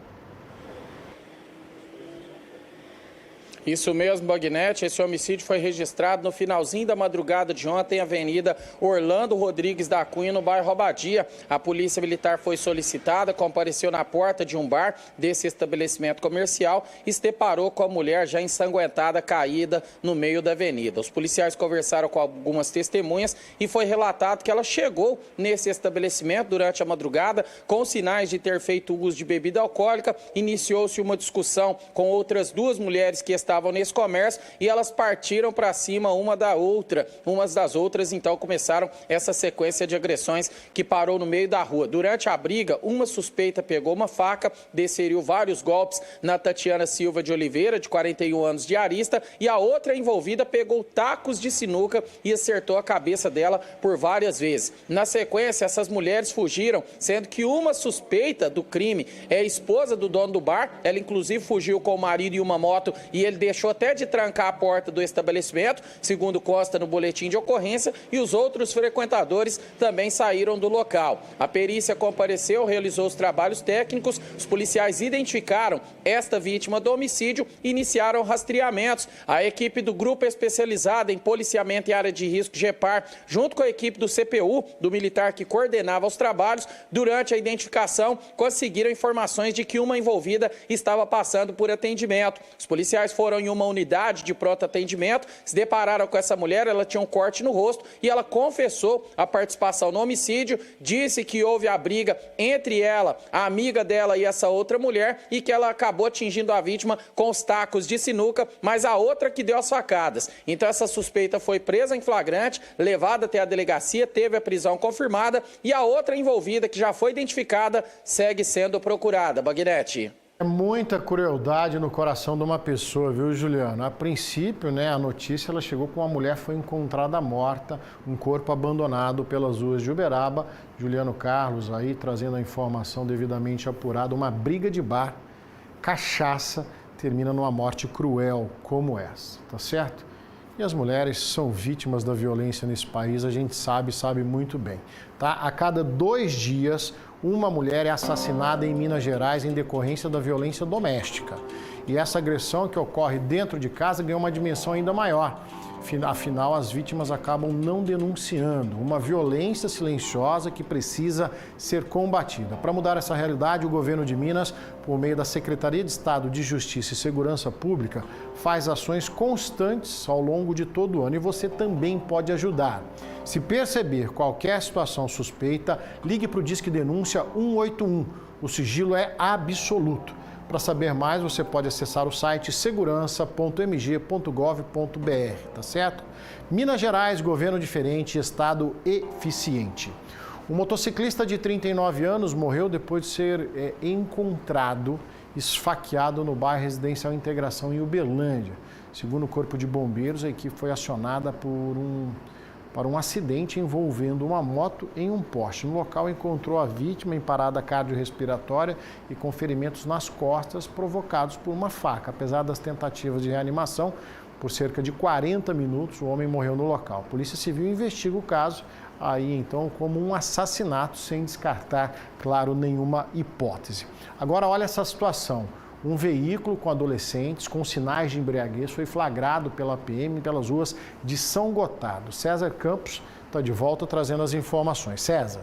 Isso mesmo, Bagnete. Esse homicídio foi registrado no finalzinho da madrugada de ontem, Avenida Orlando Rodrigues da Cunha, no bairro Abadia. A polícia militar foi solicitada, compareceu na porta de um bar desse estabelecimento comercial e se deparou com a mulher já ensanguentada, caída no meio da avenida. Os policiais conversaram com algumas testemunhas e foi relatado que ela chegou nesse estabelecimento durante a madrugada com sinais de ter feito uso de bebida alcoólica. Iniciou-se uma discussão com outras duas mulheres que estavam nesse comércio e elas partiram para cima uma da outra. Umas das outras, então, começaram essa sequência de agressões que parou no meio da rua. Durante a briga, uma suspeita pegou uma faca, desferiu vários golpes na Tatiana Silva de Oliveira, de 41 anos, de Arista, e a outra envolvida pegou tacos de sinuca e acertou a cabeça dela por várias vezes. Na sequência, essas mulheres fugiram, sendo que uma suspeita do crime é a esposa do dono do bar. Ela, inclusive, fugiu com o marido e uma moto e ele deixou até de trancar a porta do estabelecimento, segundo consta no boletim de ocorrência, e os outros frequentadores também saíram do local. A perícia compareceu, realizou os trabalhos técnicos, os policiais identificaram esta vítima do homicídio e iniciaram rastreamentos. A equipe do Grupo Especializado em Policiamento e Área de Risco, GEPAR, junto com a equipe do CPU, do militar que coordenava os trabalhos, durante a identificação, conseguiram informações de que uma envolvida estava passando por atendimento. Os policiais foram em uma unidade de pronto atendimento, se depararam com essa mulher, ela tinha um corte no rosto e ela confessou a participação no homicídio, disse que houve a briga entre ela, a amiga dela e essa outra mulher e que ela acabou atingindo a vítima com os tacos de sinuca, mas a outra que deu as facadas. Então essa suspeita foi presa em flagrante, levada até a delegacia, teve a prisão confirmada e a outra envolvida, que já foi identificada, segue sendo procurada. Bagnete.
É muita crueldade no coração de uma pessoa, viu, Juliano? A princípio, né, a notícia ela chegou com uma mulher foi encontrada morta, um corpo abandonado pelas ruas de Uberaba. Juliano Carlos aí trazendo a informação devidamente apurada, uma briga de bar. cachaça termina numa morte cruel como essa, tá certo? E as mulheres são vítimas da violência nesse país, a gente sabe muito bem, tá? A cada 2 dias, uma mulher é assassinada em Minas Gerais em decorrência da violência doméstica. E essa agressão que ocorre dentro de casa ganha uma dimensão ainda maior. Afinal, as vítimas acabam não denunciando. Uma violência silenciosa que precisa ser combatida. Para mudar essa realidade, o governo de Minas, por meio da Secretaria de Estado de Justiça e Segurança Pública, faz ações constantes ao longo de todo o ano e você também pode ajudar. Se perceber qualquer situação suspeita, ligue para o Disque Denúncia 181. O sigilo é absoluto. Para saber mais, você pode acessar o site segurança.mg.gov.br, tá certo? Minas Gerais, governo diferente, estado eficiente. Um motociclista de 39 anos morreu depois de ser encontrado esfaqueado no bairro Residencial Integração em Uberlândia. Segundo o Corpo de Bombeiros, a equipe foi acionada para um acidente envolvendo uma moto em um poste. No local encontrou a vítima em parada cardiorrespiratória e com ferimentos nas costas provocados por uma faca. Apesar das tentativas de reanimação, por cerca de 40 minutos, o homem morreu no local. A Polícia Civil investiga o caso, aí então como um assassinato, sem descartar, claro, nenhuma hipótese. Agora olha essa situação. Um veículo com adolescentes com sinais de embriaguez foi flagrado pela PM pelas ruas de São Gotardo. César Campos está de volta trazendo as informações. César.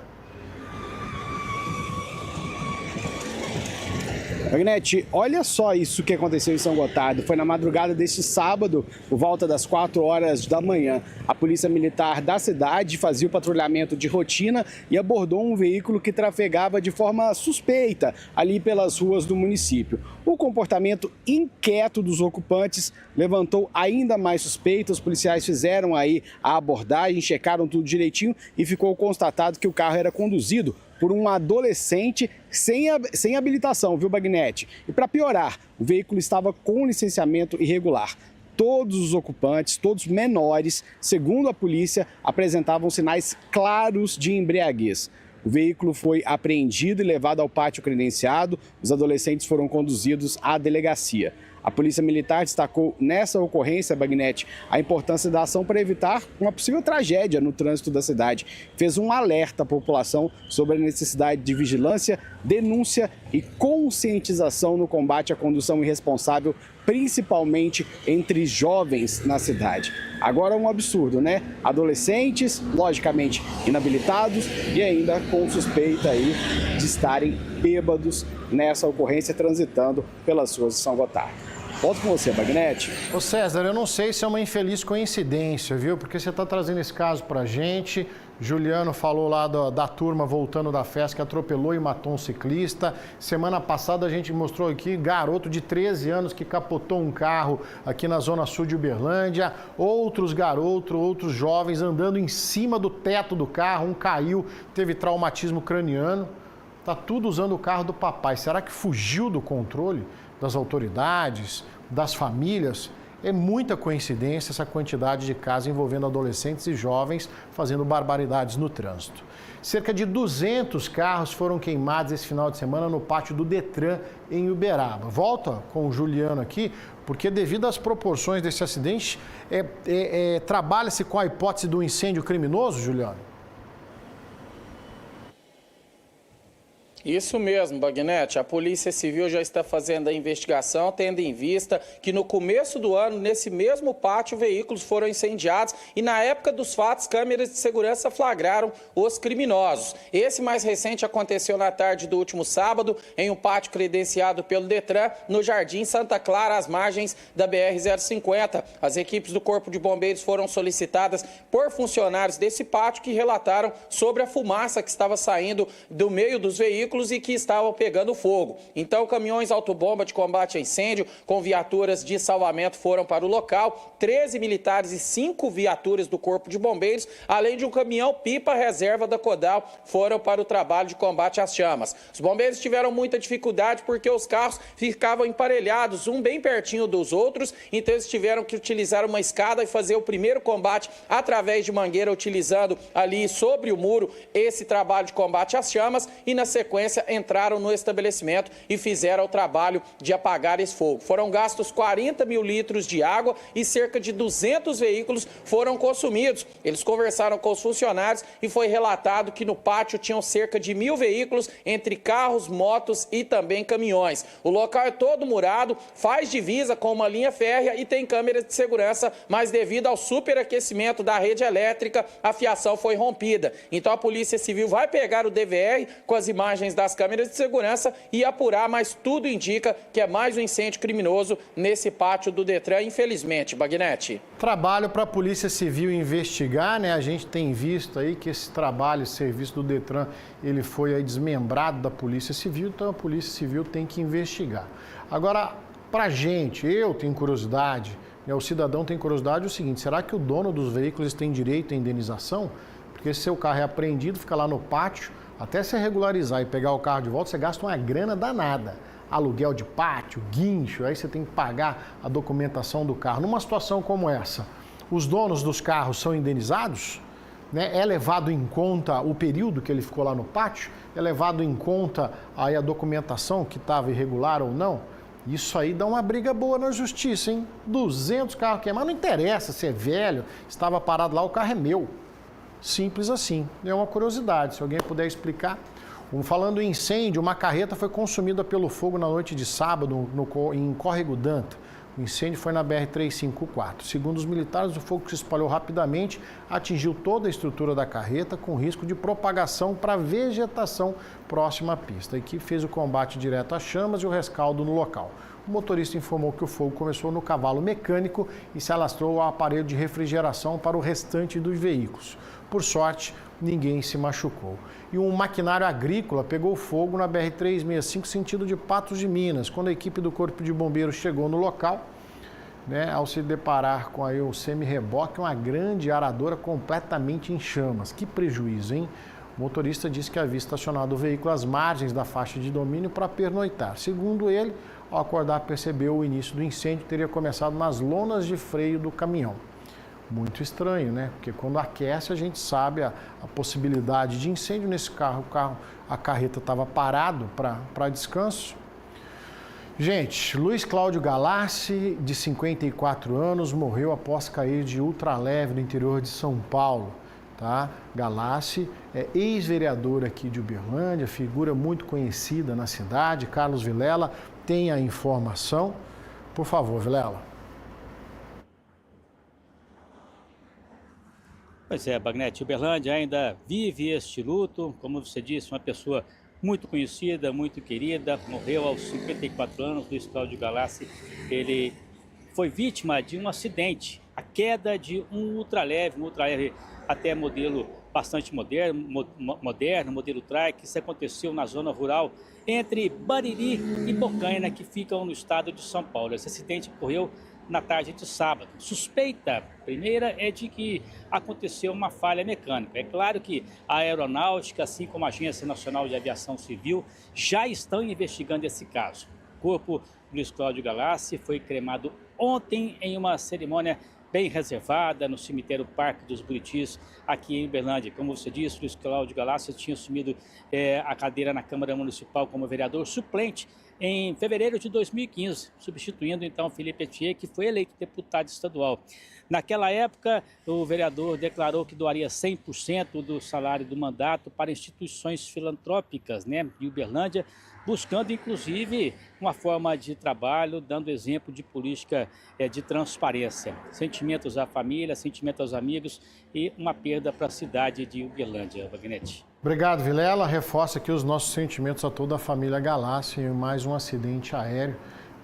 Magnete, olha só isso que aconteceu em São Gotardo. Foi na madrugada deste sábado, por volta das 4 horas da manhã. A Polícia Militar da cidade fazia o patrulhamento de rotina e abordou um veículo que trafegava de forma suspeita ali pelas ruas do município. O comportamento inquieto dos ocupantes levantou ainda mais suspeitas. Os policiais fizeram aí a abordagem, checaram tudo direitinho e ficou constatado que o carro era conduzido por um adolescente sem habilitação, viu, Bagnete? E para piorar, o veículo estava com licenciamento irregular. Todos os ocupantes, todos menores, segundo a polícia, apresentavam sinais claros de embriaguez. O veículo foi apreendido e levado ao pátio credenciado. Os adolescentes foram conduzidos à delegacia. A Polícia Militar destacou nessa ocorrência, Bagnete, a importância da ação para evitar uma possível tragédia no trânsito da cidade. Fez um alerta à população sobre a necessidade de vigilância, denúncia e conscientização no combate à condução irresponsável, principalmente entre jovens na cidade. Agora um absurdo, né? Adolescentes, logicamente inabilitados e ainda com suspeita aí de estarem bêbados nessa ocorrência transitando pelas ruas de São Gotardo. Volto com você, Bagnete.
Ô César, eu não sei se é uma infeliz coincidência, viu? Porque você está trazendo esse caso pra gente. Juliano falou lá da turma voltando da festa que atropelou e matou um ciclista. Semana passada a gente mostrou aqui garoto de 13 anos que capotou um carro aqui na zona sul de Uberlândia. Outros garotos, outros jovens andando em cima do teto do carro. Um caiu, teve traumatismo craniano. Tá tudo usando o carro do papai. Será que fugiu do controle das autoridades, das famílias? É muita coincidência essa quantidade de casos envolvendo adolescentes e jovens fazendo barbaridades no trânsito. Cerca de 200 carros foram queimados esse final de semana no pátio do Detran, em Uberaba. Volta com o Juliano aqui, porque devido às proporções desse acidente, trabalha-se com a hipótese do incêndio criminoso, Juliano?
Isso mesmo, Bagnete. A Polícia Civil já está fazendo a investigação, tendo em vista que no começo do ano, nesse mesmo pátio, veículos foram incendiados e na época dos fatos, câmeras de segurança flagraram os criminosos. Esse mais recente aconteceu na tarde do último sábado, em um pátio credenciado pelo Detran, no Jardim Santa Clara, às margens da BR-050. As equipes do Corpo de Bombeiros foram solicitadas por funcionários desse pátio que relataram sobre a fumaça que estava saindo do meio dos veículos e que estavam pegando fogo. Então, caminhões autobomba de combate a incêndio com viaturas de salvamento foram para o local, 13 militares e 5 viaturas do Corpo de Bombeiros, além de um caminhão-pipa reserva da Codal, foram para o trabalho de combate às chamas. Os bombeiros tiveram muita dificuldade porque os carros ficavam emparelhados, um bem pertinho dos outros, então eles tiveram que utilizar uma escada e fazer o primeiro combate através de mangueira, utilizando ali sobre o muro esse trabalho de combate às chamas, e na sequência sequência, entraram no estabelecimento e fizeram o trabalho de apagar esse fogo. Foram gastos 40 mil litros de água e cerca de 200 veículos foram consumidos. Eles conversaram com os funcionários e foi relatado que no pátio tinham cerca de 1.000 veículos, entre carros, motos e também caminhões. O local é todo murado, faz divisa com uma linha férrea e tem câmeras de segurança, mas devido ao superaquecimento da rede elétrica, a fiação foi rompida. Então a Polícia Civil vai pegar o DVR com as imagens das câmeras de segurança e apurar, mas tudo indica que é mais um incêndio criminoso nesse pátio do Detran, infelizmente. Bagnete.
Trabalho para a Polícia Civil investigar, né? A gente tem visto aí que esse trabalho, esse serviço do Detran, ele foi aí desmembrado da Polícia Civil, então a Polícia Civil tem que investigar. Agora, pra gente, eu tenho curiosidade, né? O cidadão tem curiosidade, é o seguinte, será que o dono dos veículos tem direito à indenização? Porque se seu carro é apreendido, fica lá no pátio, até se regularizar e pegar o carro de volta, você gasta uma grana danada. Aluguel de pátio, guincho, aí você tem que pagar a documentação do carro. Numa situação como essa, os donos dos carros são indenizados? Né? É levado em conta o período que ele ficou lá no pátio? É levado em conta aí a documentação que estava irregular ou não? Isso aí dá uma briga boa na justiça, hein? 200 carros queimados, não interessa se é velho, estava parado lá, o carro é meu. Simples assim. É uma curiosidade, se alguém puder explicar. Falando em incêndio, uma carreta foi consumida pelo fogo na noite de sábado em Córrego Danta. O incêndio foi na BR-354. Segundo os militares, o fogo se espalhou rapidamente, atingiu toda a estrutura da carreta, com risco de propagação para a vegetação próxima à pista. A equipe fez o combate direto às chamas e o rescaldo no local. O motorista informou que o fogo começou no cavalo mecânico e se alastrou ao aparelho de refrigeração para o restante dos veículos. Por sorte, ninguém se machucou. E um maquinário agrícola pegou fogo na BR-365, sentido de Patos de Minas. Quando a equipe do Corpo de Bombeiros chegou no local, né, ao se deparar com aí o semi-reboque, uma grande aradora completamente em chamas. Que prejuízo, hein? O motorista disse que havia estacionado o veículo às margens da faixa de domínio para pernoitar. Segundo ele, ao acordar percebeu o início do incêndio teria começado nas lonas de freio do caminhão. Muito estranho, né? Porque quando aquece a gente sabe a possibilidade de incêndio. Nesse carro, a carreta estava parado para descanso. Gente, Luiz Cláudio Galassi, de 54 anos, morreu após cair de ultraleve no interior de São Paulo. Tá? Galassi é ex-vereador aqui de Uberlândia, figura muito conhecida na cidade. Carlos Vilela tem a informação. Por favor, Vilela.
Pois é, Bagnete, Uberlândia ainda vive este luto. Como você disse, uma pessoa muito conhecida, muito querida, morreu aos 54 anos. Luiz Cláudio Galassi, ele foi vítima de um acidente, a queda de um ultraleve até modelo bastante moderno, modelo trike. Isso aconteceu na zona rural entre Bariri e Bocaina, que ficam no estado de São Paulo. Esse acidente ocorreu na tarde de sábado. Suspeita primeira é de que aconteceu uma falha mecânica. É claro que a Aeronáutica, assim como a Agência Nacional de Aviação Civil, já estão investigando esse caso. O corpo do Luiz Cláudio Galassi foi cremado ontem em uma cerimônia bem reservada no cemitério Parque dos Buritis, aqui em Uberlândia. Como você disse, Luiz Cláudio Galassi tinha assumido a cadeira na Câmara Municipal como vereador suplente em fevereiro de 2015, substituindo então Felipe Etier, que foi eleito deputado estadual. Naquela época, o vereador declarou que doaria 100% do salário do mandato para instituições filantrópicas, né, de Uberlândia, buscando inclusive uma forma de trabalho, dando exemplo de política de transparência. Sentimentos à família, sentimentos aos amigos e uma perda para a cidade de Uberlândia, Bagnete.
Obrigado, Vilela. Reforça aqui os nossos sentimentos a toda a família Galassi e mais um acidente aéreo,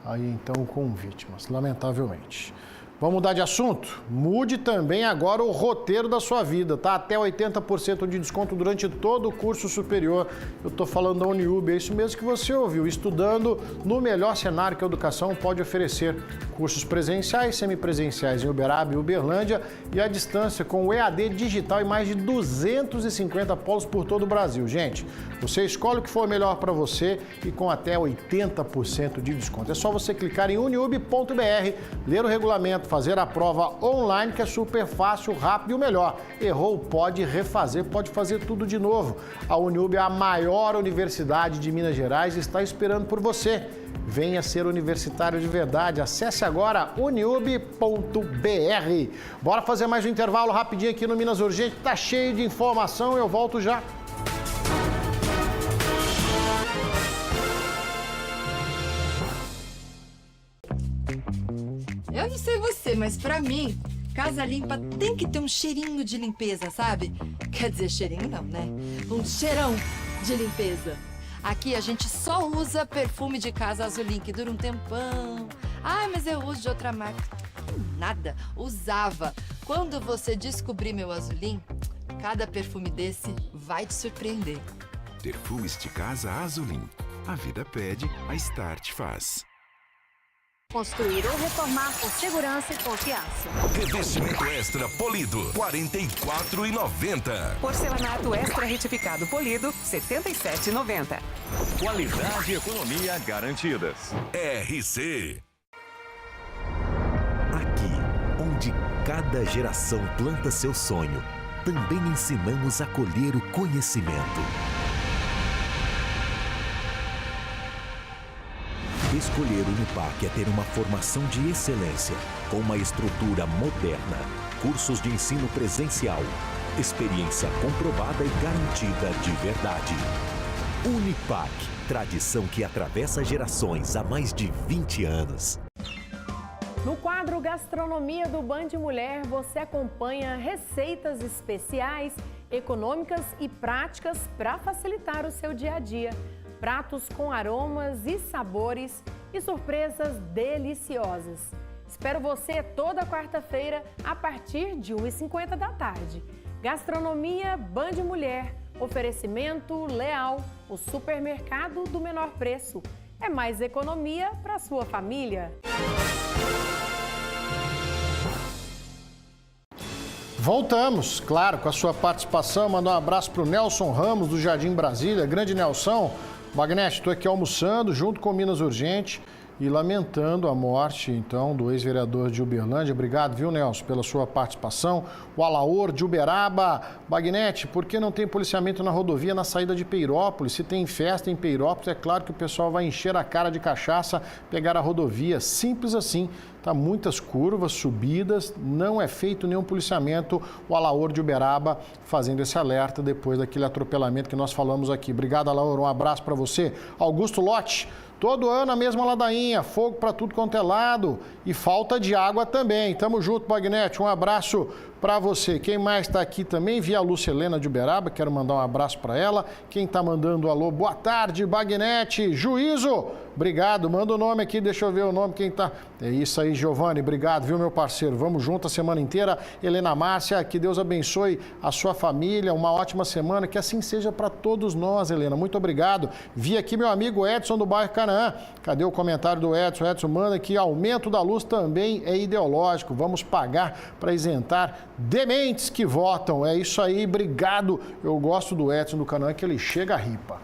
aí então com vítimas, lamentavelmente. Vamos mudar de assunto? Mude também agora o roteiro da sua vida, tá? Até 80% de desconto durante todo o curso superior. Eu tô falando da Uniub, é isso mesmo que você ouviu. Estudando no melhor cenário que a educação pode oferecer. Cursos presenciais, semipresenciais em Uberaba e Uberlândia e à distância com o EAD digital e mais de 250 polos por todo o Brasil. Gente, você escolhe o que for melhor para você e com até 80% de desconto. É só você clicar em uniub.br, ler o regulamento, fazer a prova online, que é super fácil, rápido e o melhor. Errou, pode refazer, pode fazer tudo de novo. A Uniub é a maior universidade de Minas Gerais e está esperando por você. Venha ser universitário de verdade. Acesse agora uniub.br. Bora fazer mais um intervalo rapidinho aqui no Minas Urgente. Tá cheio de informação, eu volto já.
Eu não sei você, mas pra mim, casa limpa tem que ter um cheirinho de limpeza, sabe? Quer dizer, cheirinho não, né? Um cheirão de limpeza. Aqui a gente só usa perfume de casa Azulim, que dura um tempão. Ai, mas eu uso de outra marca. Nada, usava. Quando você descobrir meu Azulim, cada perfume desse vai te surpreender.
Perfumes de casa Azulim. A vida pede, a Start faz.
Construir ou reformar com segurança e confiança.
Revestimento extra polido, R$ 44,90.
Porcelanato extra retificado polido, R$ 77,90.
Qualidade e economia garantidas.
RC.
Aqui, onde cada geração planta seu sonho, também ensinamos a colher o conhecimento. Escolher Unipac é ter uma formação de excelência, com uma estrutura moderna, cursos de ensino presencial, experiência comprovada e garantida de verdade. Unipac, tradição que atravessa gerações há mais de 20 anos.
No quadro Gastronomia do Band Mulher, você acompanha receitas especiais, econômicas e práticas para facilitar o seu dia a dia. Pratos com aromas e sabores e surpresas deliciosas. Espero você toda quarta-feira a partir de 1h50 da tarde. Gastronomia Band Mulher. Oferecimento Leal, o supermercado do menor preço. É mais economia para sua família.
Voltamos, claro, com a sua participação. Mandar um abraço para o Nelson Ramos, do Jardim Brasília. Grande Nelson. Wagner, estou aqui almoçando junto com Minas Urgente e lamentando a morte, então, do ex-vereador de Uberlândia. Obrigado, viu, Nelson, pela sua participação. O Alaor de Uberaba. Wagner, por que não tem policiamento na rodovia na saída de Peirópolis? Se tem festa em Peirópolis, é claro que o pessoal vai encher a cara de cachaça, pegar a rodovia. Simples assim. Tá muitas curvas, subidas, não é feito nenhum policiamento. O Alaor de Uberaba fazendo esse alerta depois daquele atropelamento que nós falamos aqui. Obrigado, Alaor, um abraço para você. Augusto Lote, todo ano a mesma ladainha, fogo para tudo quanto é lado e falta de água também. Tamo junto, Bagnete, um abraço para você. Quem mais está aqui também? Via a Lúcia Helena de Uberaba, quero mandar um abraço para ela. Quem está mandando alô, boa tarde, Bagnete. Juízo, obrigado, manda o nome aqui, deixa eu ver o nome, quem tá. É isso aí, Giovanni, obrigado, viu, meu parceiro? Vamos junto a semana inteira. Helena Márcia, que Deus abençoe a sua família, uma ótima semana, que assim seja para todos nós, Helena, muito obrigado. Vi aqui meu amigo Edson do bairro Canaã. Cadê o comentário do Edson? Edson manda que aumento da luz também é ideológico, vamos pagar para isentar dementes que votam. É isso aí, obrigado. Eu gosto do Edson do Canaã, que ele chega a ripa.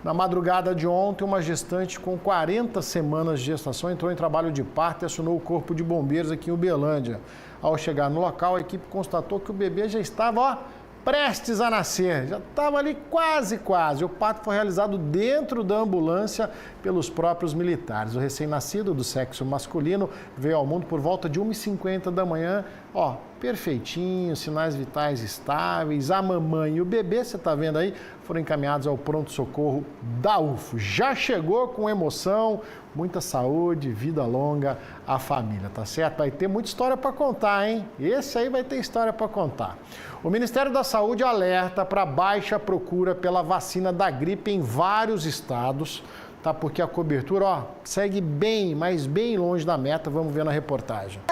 Na madrugada de ontem, uma gestante com 40 semanas de gestação entrou em trabalho de parto e acionou o corpo de bombeiros aqui em Uberlândia. Ao chegar no local, a equipe constatou que o bebê já estava, prestes a nascer, já estava ali quase. O parto foi realizado dentro da ambulância pelos próprios militares. O recém-nascido do sexo masculino veio ao mundo por volta de 1h50 da manhã, perfeitinho, sinais vitais estáveis. A mamãe e o bebê, você está vendo aí, foram encaminhados ao pronto-socorro da UFO. Já chegou com emoção, muita saúde, vida longa à família, tá certo? Vai ter muita história para contar, hein? Esse aí vai ter história para contar. O Ministério da Saúde alerta para baixa procura pela vacina da gripe em vários estados, tá? Porque a cobertura, segue bem, mas bem longe da meta. Vamos ver na reportagem.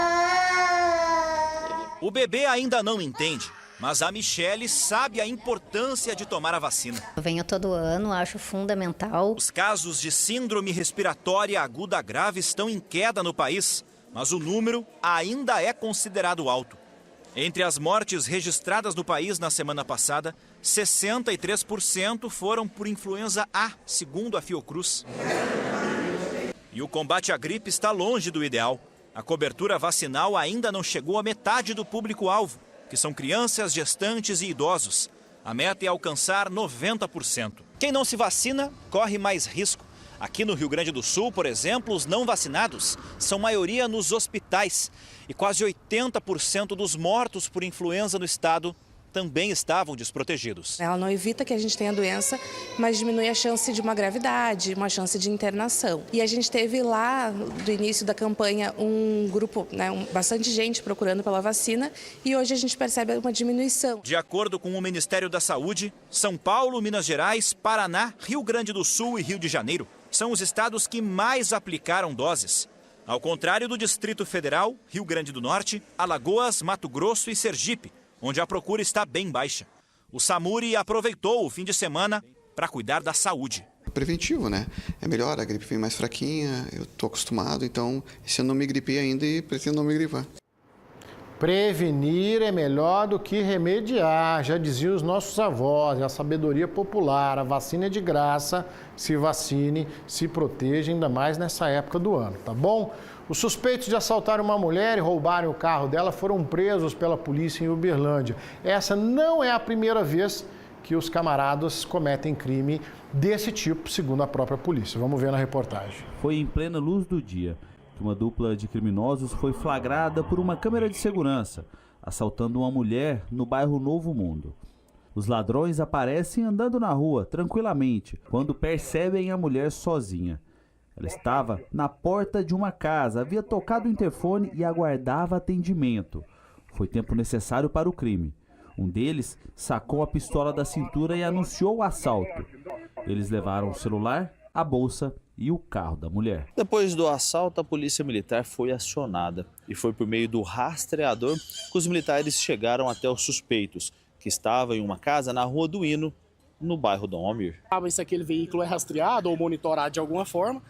O bebê ainda não entende, mas a Michele sabe a importância de tomar a vacina.
Eu venho todo ano, acho fundamental.
Os casos de síndrome respiratória aguda grave estão em queda no país, mas o número ainda é considerado alto. Entre as mortes registradas no país na semana passada, 63% foram por influenza A, segundo a Fiocruz. E o combate à gripe está longe do ideal. A cobertura vacinal ainda não chegou à metade do público-alvo, que são crianças, gestantes e idosos. A meta é alcançar 90%. Quem não se vacina corre mais risco. Aqui no Rio Grande do Sul, por exemplo, os não vacinados são maioria nos hospitais. E quase 80% dos mortos por influenza no estado também estavam desprotegidos.
Ela não evita que a gente tenha doença, mas diminui a chance de uma gravidade, uma chance de internação. E a gente teve lá, do início da campanha, um grupo, bastante gente procurando pela vacina, e hoje a gente percebe uma diminuição.
De acordo com o Ministério da Saúde, São Paulo, Minas Gerais, Paraná, Rio Grande do Sul e Rio de Janeiro são os estados que mais aplicaram doses. Ao contrário do Distrito Federal, Rio Grande do Norte, Alagoas, Mato Grosso e Sergipe, onde a procura está bem baixa. O SAMURI aproveitou o fim de semana para cuidar da saúde.
Preventivo, né? É melhor, a gripe vem mais fraquinha, eu estou acostumado, então esse ano não me gripei ainda e pretendo não me gripar.
Prevenir é melhor do que remediar, já diziam os nossos avós, é a sabedoria popular, a vacina é de graça, se vacine, se proteja, ainda mais nessa época do ano, tá bom? Os suspeitos de assaltar uma mulher e roubarem o carro dela foram presos pela polícia em Uberlândia. Essa não é a primeira vez que os camaradas cometem crime desse tipo, segundo a própria polícia. Vamos ver na reportagem.
Foi em plena luz do dia que uma dupla de criminosos foi flagrada por uma câmera de segurança, assaltando uma mulher no bairro Novo Mundo. Os ladrões aparecem andando na rua tranquilamente quando percebem a mulher sozinha. Ela estava na porta de uma casa, havia tocado o interfone e aguardava atendimento. Foi tempo necessário para o crime. Um deles sacou a pistola da cintura e anunciou o assalto. Eles levaram o celular, a bolsa e o carro da mulher.
Depois do assalto, a polícia militar foi acionada e foi por meio do rastreador que os militares chegaram até os suspeitos, que estavam em uma casa na Rua do Hino, no bairro Dom Almir.
Se aquele veículo é rastreado ou monitorado de alguma forma,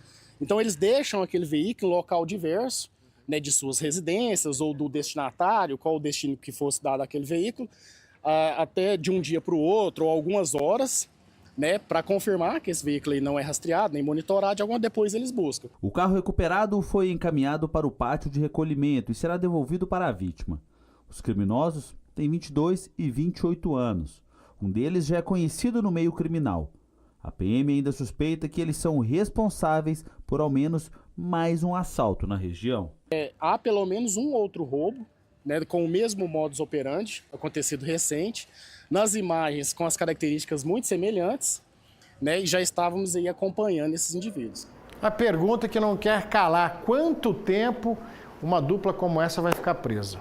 então eles deixam aquele veículo em local diverso, de suas residências ou do destinatário, qual o destino que fosse dado àquele veículo, até de um dia para o outro ou algumas horas, para confirmar que esse veículo aí não é rastreado nem monitorado, depois eles buscam.
O carro recuperado foi encaminhado para o pátio de recolhimento e será devolvido para a vítima. Os criminosos têm 22 e 28 anos. Um deles já é conhecido no meio criminal. A PM ainda suspeita que eles são responsáveis por ao menos mais um assalto na região.
Há pelo menos um outro roubo, com o mesmo modus operandi, acontecido recente, nas imagens com as características muito semelhantes, e já estávamos aí acompanhando esses indivíduos.
A pergunta que não quer calar: quanto tempo uma dupla como essa vai ficar presa?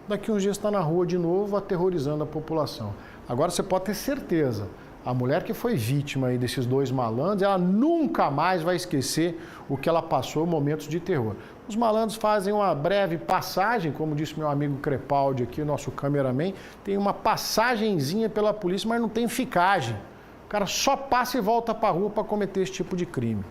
Daqui uns dias está na rua de novo, aterrorizando a população. Agora você pode ter certeza, a mulher que foi vítima aí desses dois malandros, ela nunca mais vai esquecer o que ela passou, momentos de terror. Os malandros fazem uma breve passagem, como disse meu amigo Crepaldi aqui, o nosso cameraman, tem uma passagenzinha pela polícia, mas não tem ficagem. O cara só passa e volta para a rua para cometer esse tipo de crime.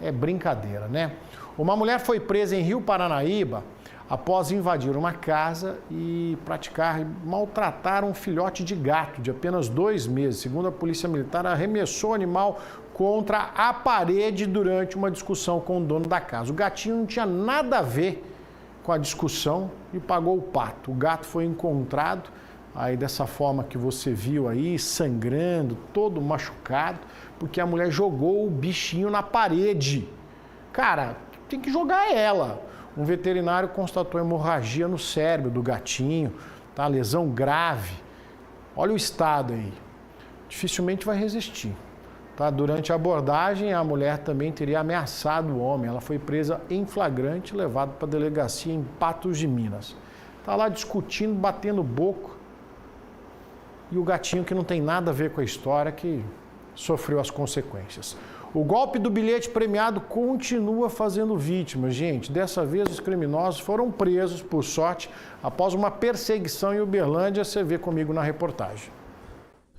É brincadeira, né? Uma mulher foi presa em Rio Paranaíba após invadir uma casa e maltratar um filhote de gato de apenas 2 meses. Segundo a polícia militar, arremessou o animal contra a parede durante uma discussão com o dono da casa. O gatinho não tinha nada a ver com a discussão e pagou o pato. O gato foi encontrado aí dessa forma que você viu aí, sangrando, todo machucado, porque a mulher jogou o bichinho na parede. Cara, tem que jogar ela. Um veterinário constatou hemorragia no cérebro do gatinho, tá? Lesão grave. Olha o estado aí. Dificilmente vai resistir. Tá? Durante a abordagem, a mulher também teria ameaçado o homem. Ela foi presa em flagrante e levada para a delegacia em Patos de Minas. Tá lá discutindo, batendo boca. E o gatinho, que não tem nada a ver com a história, que sofreu as consequências. O golpe do bilhete premiado continua fazendo vítimas, gente. Dessa vez, os criminosos foram presos, por sorte, após uma perseguição em Uberlândia. Você vê comigo na reportagem.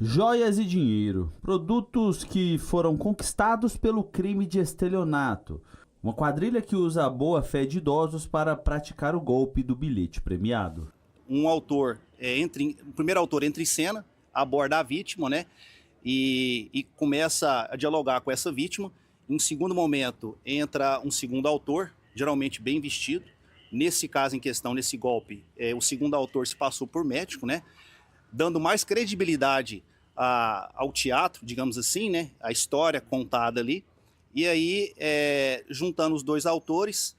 Joias e dinheiro, produtos que foram conquistados pelo crime de estelionato. Uma quadrilha que usa a boa-fé de idosos para praticar o golpe do bilhete premiado.
Um autor, o primeiro autor entra em cena, aborda a vítima, e começa a dialogar com essa vítima. Em um segundo momento, entra um segundo autor, geralmente bem vestido, Nesse caso em questão, nesse golpe, o segundo autor se passou por médico, né? Dando mais credibilidade ao teatro, digamos assim, né? A história contada ali. E aí, juntando os dois autores,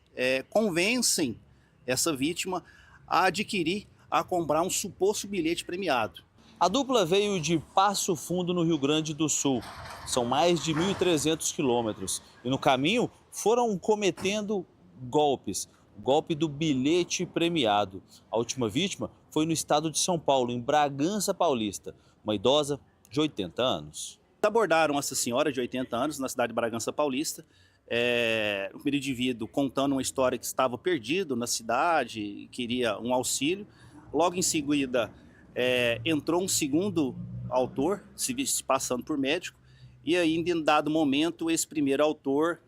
convencem essa vítima a adquirir, a comprar um suposto bilhete premiado.
A dupla veio de Passo Fundo, no Rio Grande do Sul. São mais de 1.300 quilômetros. E no caminho foram cometendo golpes. O golpe do bilhete premiado. A última vítima foi no estado de São Paulo, em Bragança Paulista. Uma idosa de 80 anos.
Abordaram essa senhora de 80 anos na cidade de Bragança Paulista. O indivíduo contando uma história que estava perdido na cidade, queria um auxílio. Logo em seguida, entrou um segundo autor, se passando por médico, e aí, em dado momento, esse primeiro autor,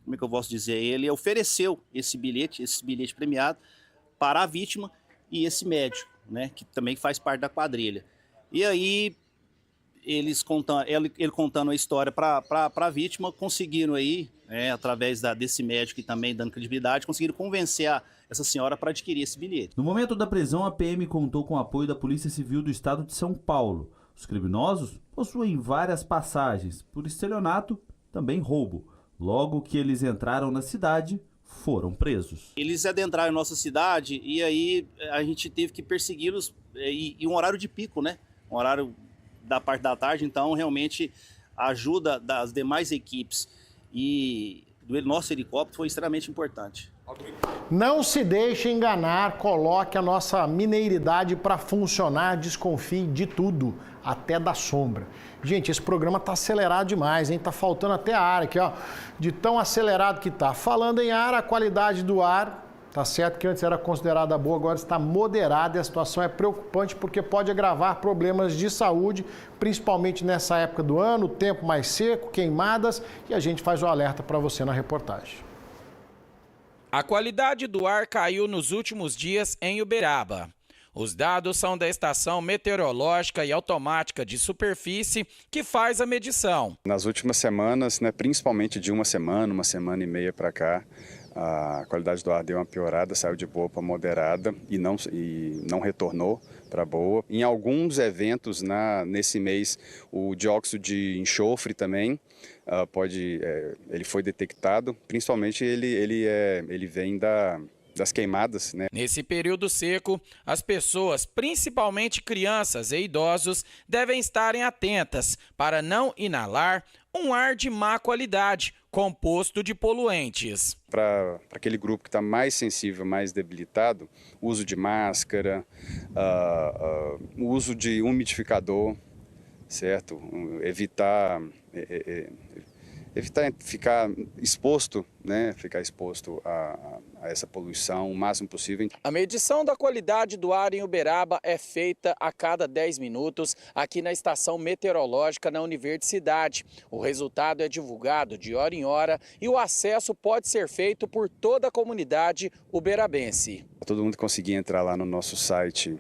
como é que eu posso dizer, ele ofereceu esse bilhete premiado para a vítima e esse médico, né, que também faz parte da quadrilha. E aí, ele contando a história para a vítima, conseguiram aí, através desse médico e também dando credibilidade, conseguiram convencer essa senhora para adquirir esse bilhete.
No momento da prisão, a PM contou com o apoio da Polícia Civil do Estado de São Paulo. Os criminosos possuem várias passagens por estelionato, também roubo. Logo que eles entraram na cidade, foram presos.
Eles adentraram nossa cidade e aí a gente teve que persegui-los e um horário de pico, né? Um horário da parte da tarde, então realmente a ajuda das demais equipes e do nosso helicóptero foi extremamente importante.
Não se deixe enganar, coloque a nossa mineiridade para funcionar, desconfie de tudo, até da sombra. Gente, esse programa tá acelerado demais, hein? Tá faltando até ar aqui, ó, de tão acelerado que tá. Falando em ar, a qualidade do ar, tá certo que antes era considerada boa, agora está moderada e a situação é preocupante porque pode agravar problemas de saúde, principalmente nessa época do ano, tempo mais seco, queimadas, e a gente faz o alerta para você na reportagem.
A qualidade do ar caiu nos últimos dias em Uberaba. Os dados são da Estação Meteorológica e Automática de Superfície, que faz a medição.
Nas últimas semanas, né, principalmente de uma semana e meia para cá, a qualidade do ar deu uma piorada, saiu de boa para moderada e não retornou para boa. Em alguns eventos nesse mês, o dióxido de enxofre também ele foi detectado, principalmente ele vem das queimadas, né?
Nesse período seco, as pessoas, principalmente crianças e idosos, devem estarem atentas para não inalar um ar de má qualidade, composto de poluentes.
Para aquele grupo que está mais sensível, mais debilitado, uso de máscara, uso de umidificador, certo? Evitar ficar exposto, né? Ficar exposto a essa poluição o máximo possível.
A medição da qualidade do ar em Uberaba é feita a cada 10 minutos aqui na estação meteorológica na Universidade. O resultado é divulgado de hora em hora e o acesso pode ser feito por toda a comunidade uberabense.
Todo mundo conseguir entrar lá no nosso site,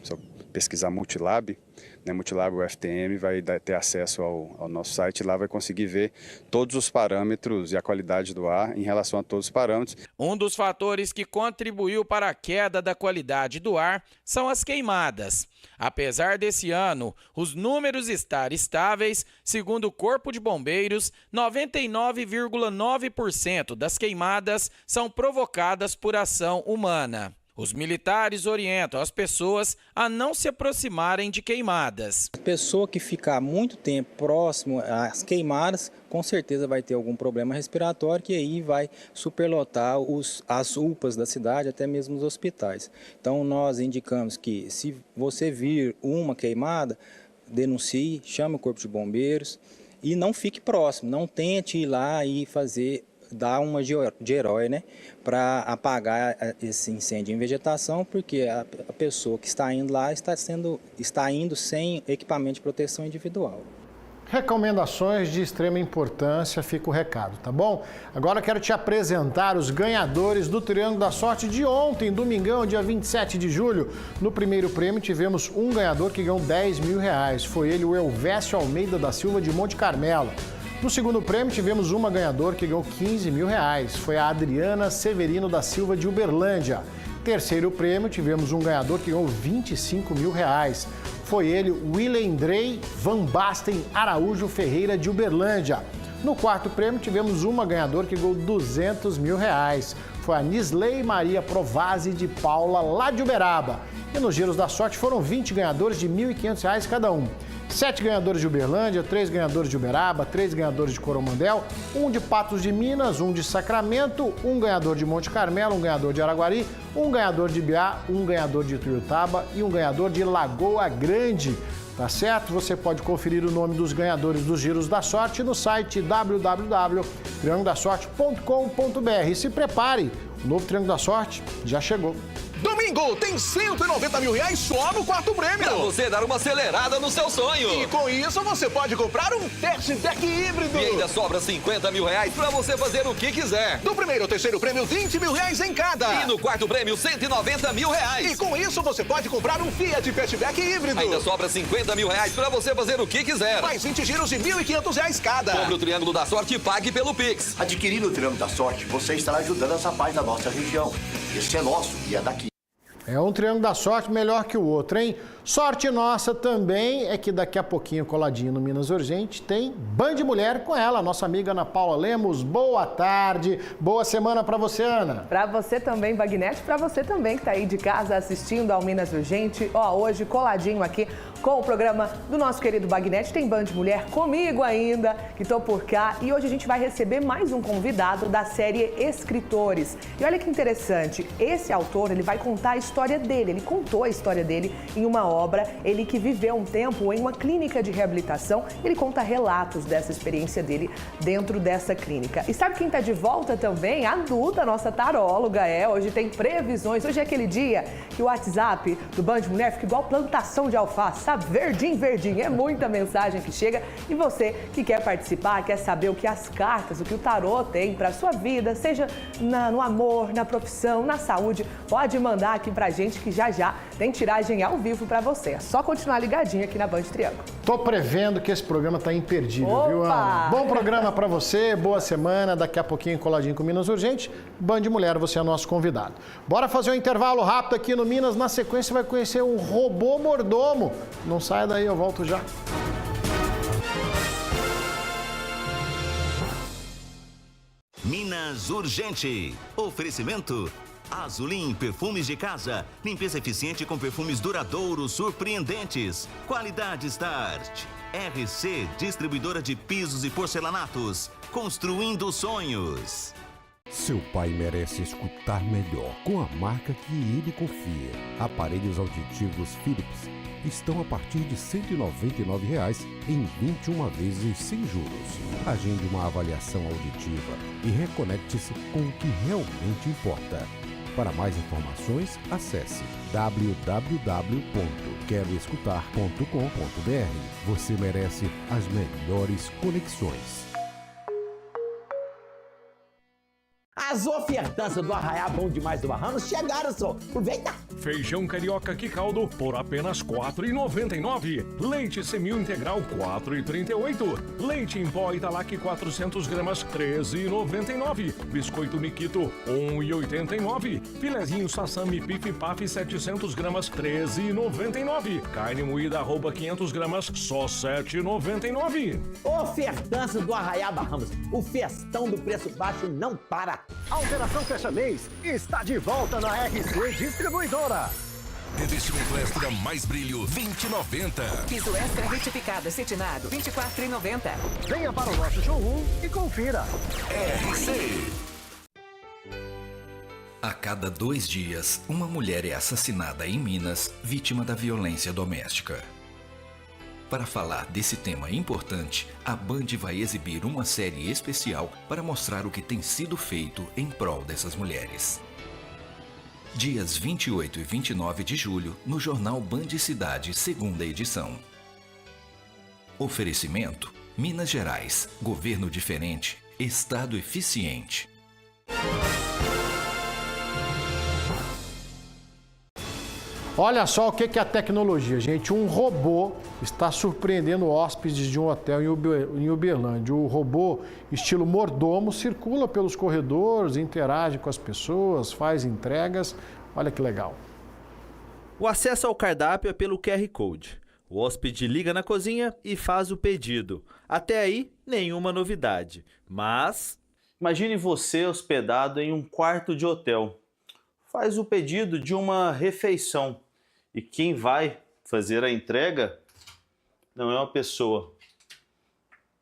se eu pesquisar Multilab, né, Multilab UFTM, vai ter acesso ao nosso site, lá vai conseguir ver todos os parâmetros e a qualidade do ar em relação a todos os parâmetros.
Um dos fatores que contribuiu para a queda da qualidade do ar são as queimadas. Apesar desse ano os números estar estáveis, segundo o Corpo de Bombeiros, 99,9% das queimadas são provocadas por ação humana. Os militares orientam as pessoas a não se aproximarem de queimadas.
A pessoa que ficar muito tempo próximo às queimadas, com certeza vai ter algum problema respiratório, que aí vai superlotar as UPAs da cidade, até mesmo os hospitais. Então nós indicamos que se você vir uma queimada, denuncie, chame o Corpo de Bombeiros e não fique próximo, não tente ir lá e dar uma de herói, né, para apagar esse incêndio em vegetação, porque a pessoa que está indo lá está indo sem equipamento de proteção individual.
Recomendações de extrema importância, fica o recado, tá bom? Agora quero te apresentar os ganhadores do Triângulo da Sorte de ontem, domingão, dia 27 de julho. No primeiro prêmio tivemos um ganhador que ganhou R$10 mil. Foi ele, o Elvésio Almeida da Silva de Monte Carmelo. No segundo prêmio, tivemos uma ganhadora que ganhou R$15 mil. Foi a Adriana Severino da Silva, de Uberlândia. Terceiro prêmio, tivemos um ganhador que ganhou R$25 mil. Foi ele, Willendrey Van Basten Araújo Ferreira, de Uberlândia. No quarto prêmio, tivemos uma ganhadora que ganhou R$200 mil. Foi a Nisley Maria Provazzi de Paula, lá de Uberaba. E nos giros da sorte foram 20 ganhadores de R$ 1.500 cada um. 7 ganhadores de Uberlândia, 3 ganhadores de Uberaba, 3 ganhadores de Coromandel, 1 de Patos de Minas, 1 de Sacramento, 1 ganhador de Monte Carmelo, 1 ganhador de Araguari, 1 ganhador de Biá, 1 ganhador de Tuiutaba e 1 ganhador de Lagoa Grande. Tá certo? Você pode conferir o nome dos ganhadores dos giros da sorte no site www.triangulodasorte.com.br. E se prepare, o novo Triângulo da Sorte já chegou.
Domingo tem R$190 mil só no quarto prêmio.
Pra você dar uma acelerada no seu sonho.
E com isso você pode comprar um Tech híbrido.
E ainda sobra R$50 mil pra você fazer o que quiser.
Do primeiro ao terceiro prêmio, R$20 mil em cada.
E no quarto prêmio, R$190 mil.
E com isso você pode comprar um Fiat Fastback híbrido.
Ainda sobra R$50 mil pra você fazer o que quiser.
Mais 20 giros de R$1.500 cada.
Compre o Triângulo da Sorte e pague pelo Pix.
Adquirindo o Triângulo da Sorte, você estará ajudando essa paz da nossa região. Esse é nosso e é daqui.
É um Triângulo da Sorte melhor que o outro, hein? Sorte nossa também é que daqui a pouquinho, coladinho no Minas Urgente, tem Band Mulher com ela, nossa amiga Ana Paula Lemos. Boa tarde, boa semana para você, Ana.
Para você também, Bagnete, para você também que tá aí de casa assistindo ao Minas Urgente. Ó, hoje coladinho aqui com o programa do nosso querido Bagnete, tem Band Mulher comigo ainda, que tô por cá. E hoje a gente vai receber mais um convidado da série Escritores. E olha que interessante, esse autor, ele vai contar a história dele, ele contou a história dele em uma obra, ele que viveu um tempo em uma clínica de reabilitação, ele conta relatos dessa experiência dele dentro dessa clínica. E sabe quem tá de volta também? A Duda, nossa taróloga, hoje tem previsões, hoje é aquele dia que o WhatsApp do Band Mulher fica igual plantação de alface, sabe? Verdinho, verdinho, é muita mensagem que chega e você que quer participar, quer saber o que as cartas, o que o tarô tem pra sua vida, seja no amor, na profissão, na saúde, pode mandar aqui pra gente que já tem tiragem ao vivo pra você. É só continuar ligadinho aqui na Band Triângulo.
Tô prevendo que esse programa tá imperdível, viu, Ana? Bom programa pra você, boa semana. Daqui a pouquinho, coladinho com Minas Urgente. Band Mulher, você é nosso convidado. Bora fazer um intervalo rápido aqui no Minas. Na sequência, vai conhecer um robô mordomo. Não saia daí, eu volto já.
Minas Urgente. Oferecimento Azulim Perfumes de Casa. Limpeza eficiente com perfumes duradouros, surpreendentes. Qualidade Start. RC, distribuidora de pisos e porcelanatos. Construindo sonhos.
Seu pai merece escutar melhor com a marca que ele confia. Aparelhos auditivos Philips estão a partir de R$199 em 21 vezes sem juros. Agende uma avaliação auditiva e reconecte-se com o que realmente importa. Para mais informações, acesse www.queroescutar.com.br. Você merece as melhores conexões.
As ofertas do Arraiá Bom Demais do Barranos chegaram, só. Aproveita!
Feijão carioca Quicaldo por apenas R$ 4,99. Leite semil integral R$ 4,38. Leite em pó Italac 400 gramas R$ 13,99. Biscoito Nikito R$ 1,89. Filezinho Sassami Pif Paf 700 gramas R$ 13,99. Carne moída arroba 500 gramas só R$ 7,99.
Ofertança do Arraiá Barramos. O festão do preço baixo não para.
A Operação Fecha Mês está de volta na RC Distribuidora.
Revestimento extra mais brilho, R$20,90.
Piso extra retificado cetinado, R$24,90.
Venha para o nosso showroom e confira.
RC.
A cada 2 dias, uma mulher é assassinada em Minas, vítima da violência doméstica. Para falar desse tema importante, a Band vai exibir uma série especial para mostrar o que tem sido feito em prol dessas mulheres. Dias 28 e 29 de julho, no jornal Band Cidade, 2ª edição. Oferecimento: Minas Gerais, governo diferente, estado eficiente.
Olha só o que é a tecnologia, gente. Um robô está surpreendendo hóspedes de um hotel em Uberlândia. O robô, estilo mordomo, circula pelos corredores, interage com as pessoas, faz entregas. Olha que legal.
O acesso ao cardápio é pelo QR Code. O hóspede liga na cozinha e faz o pedido. Até aí, nenhuma novidade. Mas imagine você hospedado em um quarto de hotel. Faz o pedido de uma refeição. E quem vai fazer a entrega não é uma pessoa,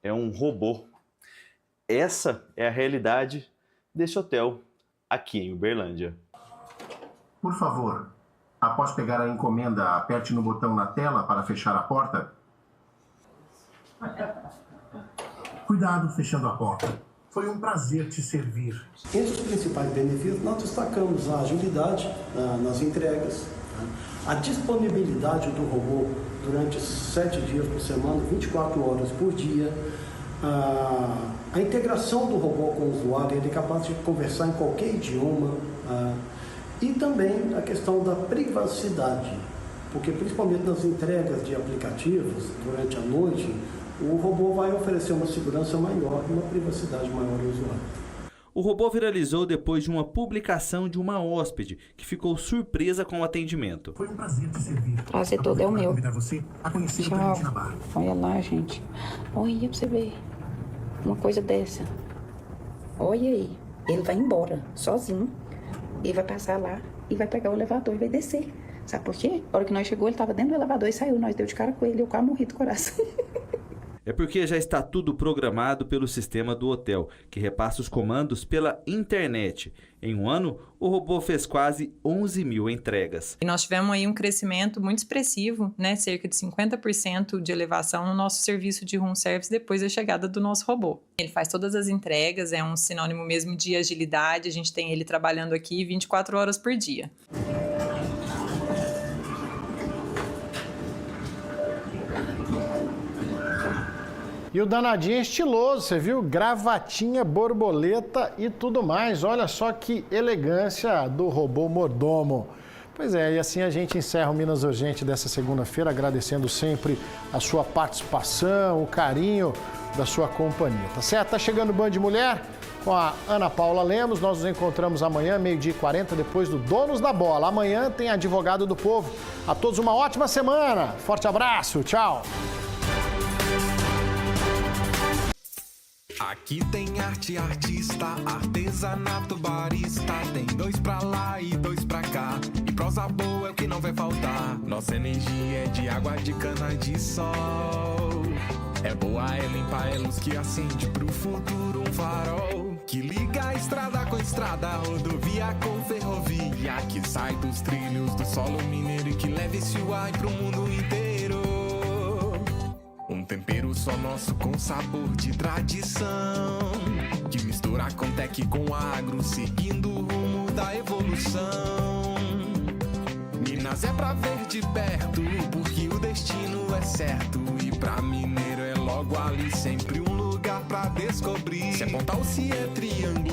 é um robô. Essa é a realidade desse hotel aqui em Uberlândia.
Por favor, após pegar a encomenda, aperte no botão na tela para fechar a porta. Cuidado fechando a porta. Foi um prazer te servir.
Entre os principais benefícios, nós destacamos a agilidade nas entregas, a disponibilidade do robô durante 7 dias por semana, 24 horas por dia, a integração do robô com o usuário, ele é capaz de conversar em qualquer idioma, e também a questão da privacidade, porque principalmente nas entregas de aplicativos durante a noite, o robô vai oferecer uma segurança maior e uma privacidade maior ao usuário.
O robô viralizou depois de uma publicação de uma hóspede que ficou surpresa com o atendimento.
Foi um prazer te servir.
Prazer todo é o meu.
Você a conhecer o
Tchau.
na barra.
Olha lá, gente. Olha pra você ver. Uma coisa dessa. Olha aí. Ele vai embora, sozinho. Ele vai passar lá e vai pegar o elevador e vai descer. Sabe por quê? A hora que nós chegou, ele estava dentro do elevador e saiu. Nós deu de cara com ele. Eu quase morri do coração.
É porque já está tudo programado pelo sistema do hotel, que repassa os comandos pela internet. Em um ano, o robô fez quase 11 mil entregas.
E nós tivemos aí um crescimento muito expressivo, né? Cerca de 50% de elevação no nosso serviço de room service depois da chegada do nosso robô. Ele faz todas as entregas, é um sinônimo mesmo de agilidade. A gente tem ele trabalhando aqui 24 horas por dia.
E o danadinho é estiloso, você viu? Gravatinha, borboleta e tudo mais. Olha só que elegância do robô mordomo. Pois é, e assim a gente encerra o Minas Urgente dessa segunda-feira, agradecendo sempre a sua participação, o carinho da sua companhia, tá certo? Tá chegando o Band Mulher com a Ana Paula Lemos. Nós nos encontramos amanhã, 12h40, depois do Donos da Bola. Amanhã tem Advogado do Povo. A todos uma ótima semana. Forte abraço, tchau.
Aqui tem arte, artista, artesanato, barista. Tem 2 pra lá e 2 pra cá. E prosa boa é o que não vai faltar. Nossa energia é de água de cana de sol. É boa, é limpa, é luz que acende pro futuro um farol. Que liga a estrada com estrada, rodovia com ferrovia. Que sai dos trilhos do solo mineiro e que leva esse ar pro mundo inteiro. Um tempero só nosso com sabor de tradição, que mistura a Contec com agro, seguindo o rumo da evolução. Minas é pra ver de perto, porque o destino é certo. E pra mineiro é logo ali, sempre um lugar pra descobrir. Se é Pontal, se é Triângulo